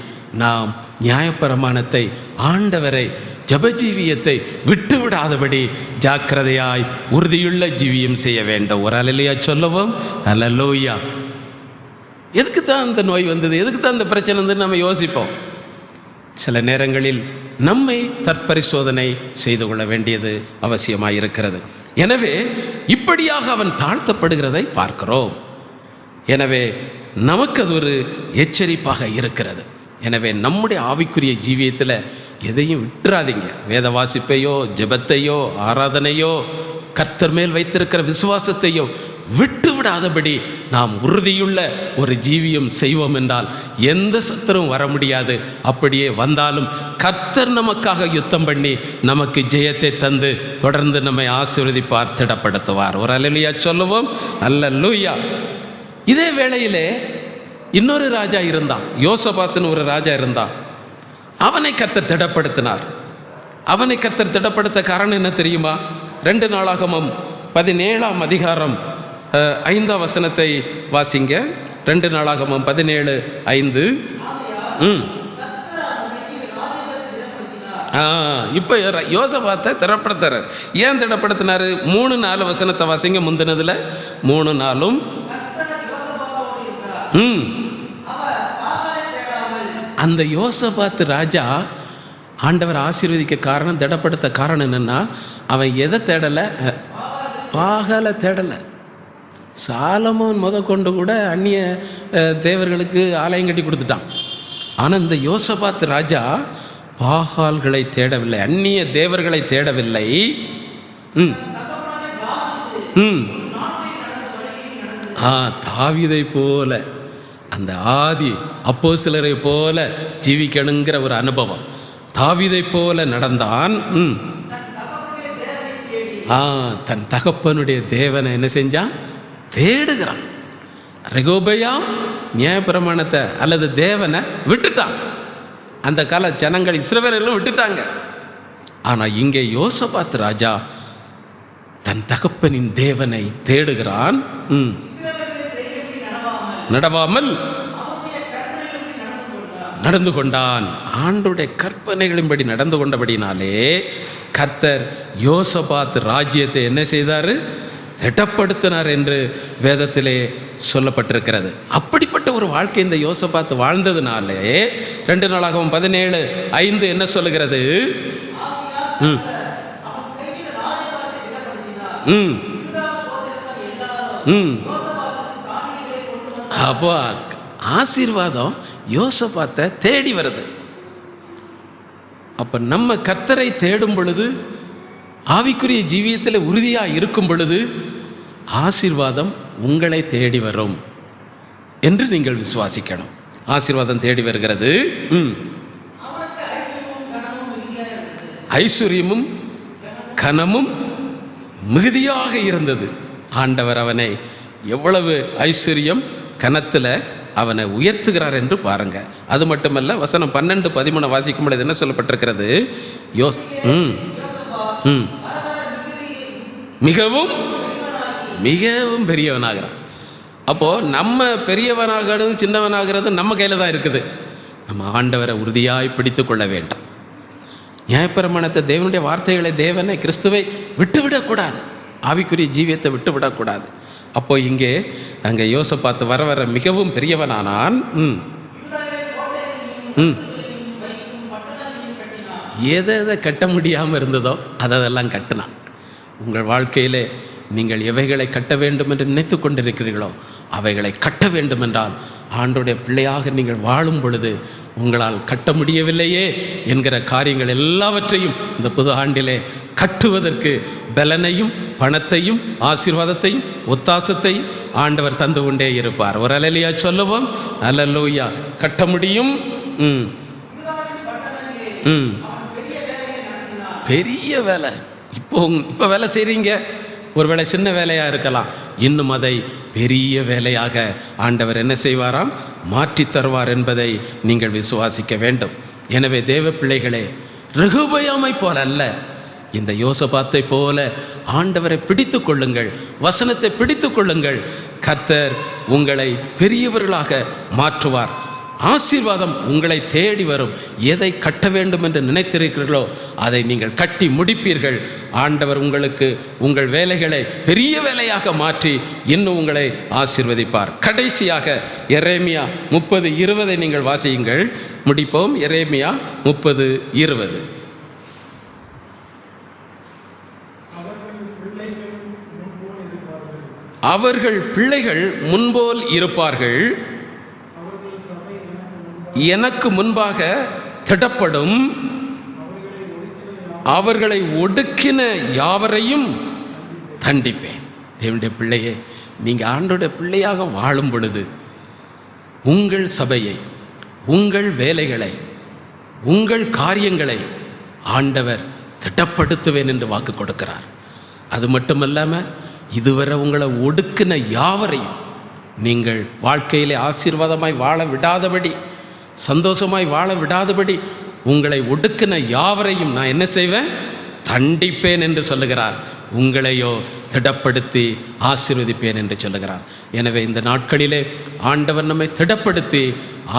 நாம் நியாயப்பிரமாணத்தை, ஆண்டவரை, ஜபஜீவியத்தை விட்டு விடாதபடி ஜாக்கிரதையாய் உறுதியுள்ள ஜீவியம் செய்ய வேண்டும். ஒரு அல்லேலூயா சொல்லுவோம். அல்லேலூயா. எதுக்கு தான் அந்த நோய் வந்தது, எதுக்கு தான் அந்த பிரச்சனை வந்து நம்ம யோசிப்போம். சில நேரங்களில் நம்மை தற்பரிசோதனை செய்து கொள்ள வேண்டியது அவசியமாக இருக்கிறது. எனவே இப்படியாக அவன் தாழ்த்தப்படுகிறதை பார்க்கிறோம். எனவே நமக்கு அது ஒரு எச்சரிப்பாக இருக்கிறது. எனவே நம்முடைய ஆவிக்குரிய ஜீவியத்தில் எதையும் விட்டுறாதீங்க. வேத வாசிப்பையோ, ஜெபத்தையோ, ஆராதனையோ, கர்த்தர் மேல் வைத்திருக்கிற விசுவாசத்தையோ விட்டு விடாதபடி நாம் உறுதியுள்ள ஒரு ஜீவியம் செய்வோம் என்றால் எந்த சத்துரும் வர முடியாது. அப்படியே வந்தாலும் கர்த்தர் நமக்காக யுத்தம் பண்ணி நமக்கு ஜெயத்தை தந்து தொடர்ந்து நம்மை ஆசீர்வதிப்பார், திடப்படுத்துவார். ஒரு அல்லேலூயா சொல்லுவோம். அல்லேலூயா. இதே வேளையிலே இன்னொரு ராஜா இருந்தான், யோசபாத்துன்னு ஒரு ராஜா இருந்தான். அவனை கர்த்தர் திடப்படுத்தினார். அவனை கர்த்தர் திடப்படுத்த காரணம் என்ன தெரியுமா? 2 நாளாகமம் 17ஆம் அதிகாரம் 5ஆம் வசனத்தை வாசிங்க. 2 நாளாகமம் 17:5. இப்போ யோசபாத்தை திடப்படுத்துறார். ஏன் திடப்படுத்தினார்? 3-4 வசனத்தை வாசிங்க. முந்தினதுல 3-4. அந்த யோசபாத்து ராஜா ஆண்டவர் ஆசீர்வதிக்க காரணம், திடப்படுத்த காரணம் என்னன்னா, அவன் எதை தேடலை? பாகாலை தேடலை. சாலமோன் கொண்டு கூட அந்நிய தேவர்களுக்கு ஆலயம் கட்டி கொடுத்துட்டான். ஆனால் இந்த யோசபாத்து ராஜா பாகால்களை தேடவில்லை, அந்நிய தேவர்களை தேடவில்லை. தாவீதை போல, அந்த ஆதி அப்போஸ்தலரை போல ஜீவிக்கணுங்கிற ஒரு அனுபவம். தாவீதை போல நடந்தான். தன் தகப்பனுடைய தேவனை என்ன செஞ்சான்? தேடுகிறான். ரெகொபெயாம் நியாயப்பிரமாணத்தை அல்லது தேவனை விட்டுட்டான். அந்த கால ஜனங்கள் இஸ்ரவேலர்களும் விட்டுட்டாங்க. ஆனால் இங்கே யோசபாத் ராஜா தன் தகப்பனின் தேவனை தேடுகிறான். நடவாமல் நடந்து கொண்டான். ஆண்டுடைய கற்பனைகளின்படி நடந்து கொண்டபடினாலே கர்த்தர் யோசபாத் ராஜ்யத்தை என்ன செய்தார்? திடப்படுத்தினார் என்று வேதத்திலே சொல்லப்பட்டிருக்கிறது. அப்படிப்பட்ட ஒரு வாழ்க்கை இந்த யோசபாத் வாழ்ந்ததுனாலே 2 நாளாகமம் 17:5 என்ன சொல்லுகிறது? அப்போ ஆசீர்வாதம் யோசபாத்தை தேடி வருது. அப்போ நம்ம கர்த்தரை தேடும் பொழுது, ஆவிக்குரிய ஜீவியத்தில் உறுதியாக இருக்கும் பொழுது ஆசீர்வாதம் உங்களை தேடி வரும் என்று நீங்கள் ஐஸ்வர்யமும் கனமும் மிகுதியாக இருந்தது. ஆண்டவர் அவனை எவ்வளவு ஐஸ்வர்யம் கனத்தில் அவனை உயர்த்துகிறார் என்று பாருங்க. அது மட்டுமல்ல, வசனம் 12-13 வாசிக்கும் பொழுது என்ன சொல்லப்பட்டிருக்கிறது? மிகவும் மிகவும் பெரியவனாகிறான். அப்போ நம்ம பெரியவனாகிறது சின்னவனாகிறது நம்ம கையில் தான் இருக்குது. நம்ம ஆண்டவரை உறுதியாய் பிடித்து கொள்ள வேண்டும். நியாயப்பிரமாணத்தை, தேவனுடைய வார்த்தைகளை, தேவனை, கிறிஸ்துவை விட்டுவிடக்கூடாது. ஆவிக்குரிய ஜீவியத்தை விட்டுவிடக்கூடாது. அப்போ இங்கே அங்கே யோசபாத்து வர வர மிகவும் பெரியவனானான். எதை கட்ட முடியாமல் இருந்ததோ அதெல்லாம் கட்டினான். உங்கள் வாழ்க்கையிலே நீங்கள் எவைகளை கட்ட வேண்டும் என்று நினைத்து கொண்டிருக்கிறீர்களோ அவைகளை கட்ட வேண்டும் என்றால் ஆண்டோடைய பிள்ளையாக நீங்கள் வாழும் பொழுது உங்களால் கட்ட முடியவில்லையே என்கிற காரியங்கள் எல்லாவற்றையும் இந்த புது ஆண்டிலே கட்டுவதற்கு பலனையும் பணத்தையும் ஆசீர்வாதத்தையும் ஒத்தாசத்தையும் ஆண்டவர் தந்து கொண்டே இருப்பார். ஒரு அல்லேலூயா சொல்லுவோம். அல்லேலூயா. கட்ட முடியும். பெரிய வேலை. இப்போ வேலை செய்கிறீங்க, ஒருவேளை சின்ன வேலையாக இருக்கலாம். இன்னும் அதை பெரிய வேலையாக ஆண்டவர் என்ன செய்வாராம்? மாற்றி தருவார் என்பதை நீங்கள் விசுவாசிக்க வேண்டும். எனவே தேவ பிள்ளைகளே, ரெகொபெயாமை போல அல்ல, இந்த யோசபாத்தை போல ஆண்டவரை பிடித்து கொள்ளுங்கள், வசனத்தை பிடித்து கொள்ளுங்கள். கர்த்தர் உங்களை பெரியவர்களாக மாற்றுவார். ஆசீர்வாதம் உங்களை தேடி வரும். எதை கட்ட வேண்டும் என்று நினைத்திருக்கிறீர்களோ அதை நீங்கள் கட்டி முடிப்பீர்கள். ஆண்டவர் உங்களுக்கு உங்கள் வேலைகளை பெரிய வேலையாக மாற்றி இன்னும் உங்களை ஆசீர்வதிப்பார். கடைசியாக எரேமியா 30:20 நீங்கள் வாசியுங்கள். முடிப்போம். எரேமியா 30:20. அவர்கள் பிள்ளைகள் முன்போல் இருப்பார்கள், எனக்கு முன்பாக திடப்படும், அவர்களை ஒடுக்கின யாவரையும் தண்டிப்பேன். தேவனுடைய பிள்ளையே, நீங்கள் ஆண்டோட பிள்ளையாக வாழும் பொழுது உங்கள் சபையை, உங்கள் வேலைகளை, உங்கள் காரியங்களை ஆண்டவர் திடப்படுத்துவேன் என்று வாக்கு கொடுக்கிறார். அது மட்டுமல்லாமல் இதுவரை உங்களை ஒடுக்கின யாவரையும் நீங்கள் வாழ்க்கையிலே ஆசீர்வாதமாய் வாழ விடாதபடி, சந்தோஷமாய் வாழ விடாதபடி உங்களை ஒடுக்கின யாவரையும் நான் என்ன செய்வேன்? தண்டிப்பேன் என்று சொல்லுகிறார். உங்களையோ திடப்படுத்தி ஆசீர்வதிப்பேன் என்று சொல்லுகிறார். எனவே இந்த நாட்களிலே ஆண்டவர் நம்மை திடப்படுத்தி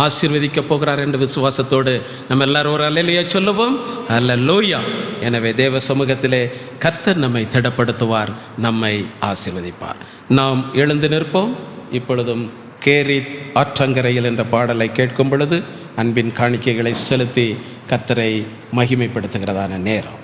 ஆசீர்வதிக்க போகிறார் என்ற விசுவாசத்தோடு நம்ம எல்லாரும் ஒரு அல்லேலூயா சொல்லுவோம். அல்லேலூயா. எனவே தேவ சமூகத்திலே கர்த்தர் நம்மை திடப்படுத்துவார், நம்மை ஆசீர்வதிப்பார். நாம் எழுந்து நிற்போம். இப்பொழுதும் கேரித் ஆற்றங்கரையில் என்ற பாடலை கேட்கும் பொழுது அன்பின் காணிக்கைகளை செலுத்தி கர்த்தரை மகிமைப்படுத்துகிறதான நேரம்.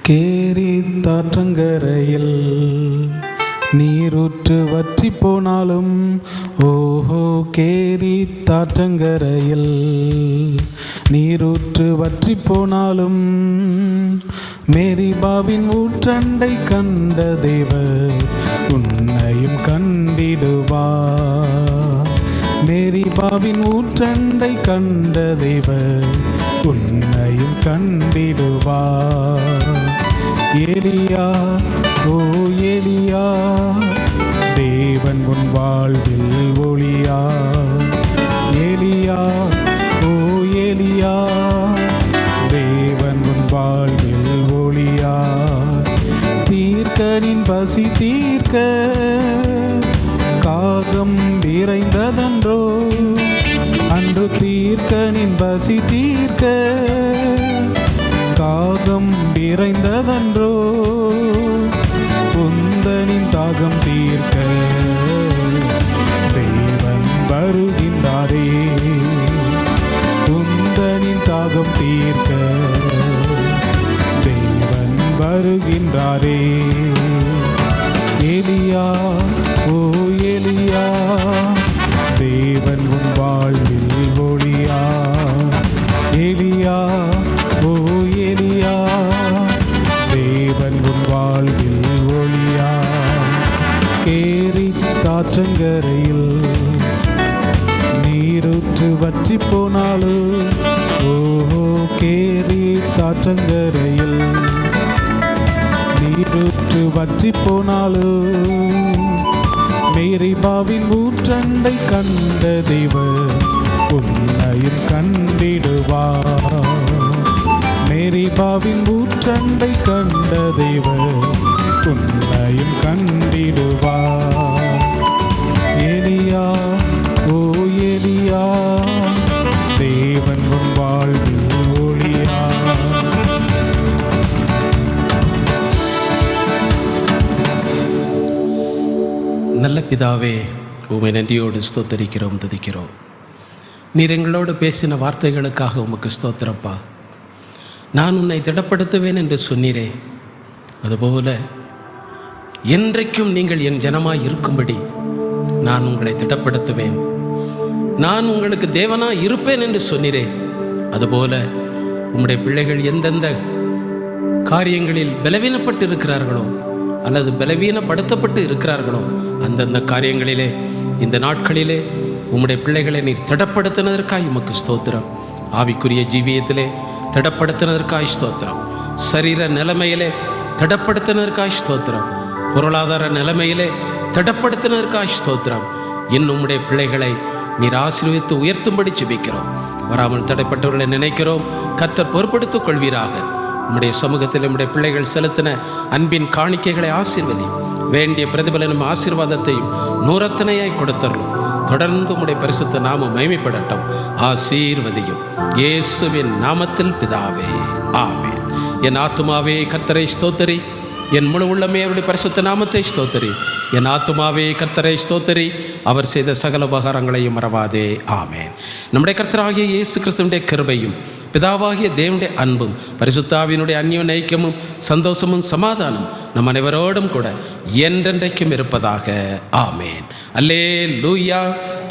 கேரித் ஆற்றங்கரையில் நீரூற்று வற்றி போனாலும், ஓஹோ கேரித் ஆற்றங்கரையில் நீரூற்று வற்றி போனாலும், மேரிபாவின் ஊற்றண்டை கண்ட தேவர் உன்னையும் கண்டிடுவார். மேரிபாவின் ஊற்றண்டை கண்ட தேவர் உன்னையும் கண்டிடுவார். எலியா, ஓ எலியா, தேவன் உன் வாழ்வில் ஒளியா. எலியா, ஓ எலியா, தேவன் உன் வாழ்வில் ஒளியா. தீர்க்கனின் பசி தீர்க்க காகம் விரைந்ததன்றோ, அன்று தீர்க்கனின் பசி தீர்க்க காகம் விரைந்ததன்றோ, உந்தனின் தாகம் தீர்க்க தேவன் வருகின்றாரே. உந்தனின் தாகம் தீர்க்க தேவன் வருகின்றாரே. எலியா, ஓ எலியா, தேவன் உன் வாழ்வில் ஒளியா. காற்றங்கரையில் நீரூற்று வற்றி போனாலும் ஓஹோ கேரி காற்றங்கரையில் நீரூற்று வற்றி போனாலும் மேரிபாவின் ஊற்றண்டை கண்ட தேவர் உன்னையும் கண்டிடுவார். மேரிபாவின் ஊற்றண்டை கண்ட தேவர் உன்னையும் கண்டிடுவார். எலியா ஓ எலியா தேவன் உன் வாழ்வில் ஒளியா. நல்ல பிதாவே, உம்மை நன்றியோடு ஸ்தோத்தரிக்கிறோம், துதிக்கிறோம். நீர் எங்களோடு பேசின வார்த்தைகளுக்காக உமக்கு ஸ்தோத்திரப்பா. நான் உன்னை திடப்படுத்துவேன் என்று சொன்னீரே, அதுபோல என்றைக்கும் நீங்கள் என் ஜனமாய் இருக்கும்படி நான் உங்களை திடப்படுத்துவேன். நான் உங்களுக்கு தேவனாய் இருப்பேன் என்று சொன்னீரே, அதுபோல உம்முடைய பிள்ளைகள் எந்தெந்த காரியங்களில் பலவீனப்பட்டு இருக்கிறார்களோ அல்லது பலவீனப்படுத்தப்பட்டு இருக்கிறார்களோ அந்தந்த காரியங்களிலே இந்த நாட்களிலே உம்முடைய பிள்ளைகளை நீர் திடப்படுத்தினதற்காய் உமக்கு ஸ்தோத்திரம். ஆவிக்குரிய ஜீவியத்திலே திடப்படுத்தினதற்காய் ஸ்தோத்திரம். சரீர நிலைமையிலே திடப்படுத்தினதற்காய் ஸ்தோத்திரம். பொருளாதார நிலைமையிலே திடப்படுத்தினதற்காய் ஸ்தோத்திரம். இன்னும் உம்முடைய பிள்ளைகளை நீர் ஆசீர்வதித்து உயர்த்தும்படி ஜெபிக்கிறோம். வராமல் தடைப்பட்டவர்களை நினைக்கிறோம். கர்த்தர் பொறுப்படுத்திக் கொள்வீராக. உம்முடைய சமூகத்தில் நம்முடைய பிள்ளைகள் செலுத்தின அன்பின் காணிக்கைகளை ஆசீர்வதி. வேண்டிய பிரதிபலனும் ஆசீர்வாதத்தையும் நூறத்தனையாய் கொடுத்தரலும். தொடர்ந்து உம்முடைய பரிசுத்த நாமம் மகிமைப்படட்டும். ஆசீர்வதியும் இயேசுவின் நாமத்தில் பிதாவே, ஆமென். என் ஆத்துமாவே கர்த்தரை ஸ்தோத்தரி, என் முழு உள்ளமே அவருடைய பரிசுத்த நாமத்தை ஸ்தோத்தரி. என் ஆத்துமாவே கர்த்தரை ஸ்தோத்தரி, அவர் செய்த சகல உபகாரங்களையும் மறவாதே. ஆமென். நம்முடைய கர்த்தராகிய இயேசு கிறிஸ்துவினுடைய கிருபையும் பிதாவாகிய தேவனுடைய அன்பும் பரிசுத்தாவினுடைய அந்யோன்ய ஐக்கியமும் சந்தோஷமும் சமாதானம் நம் அனைவரோடும் கூட என்றென்றைக்கும் இருப்பதாக. ஆமேன். அல்லேலூயா,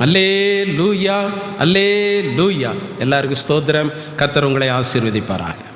அல்லேலூயா, அல்லேலூயா. எல்லாருக்கும் ஸ்தோத்திரம். கர்த்தர் உங்களை ஆசீர்வதிப்பாராக.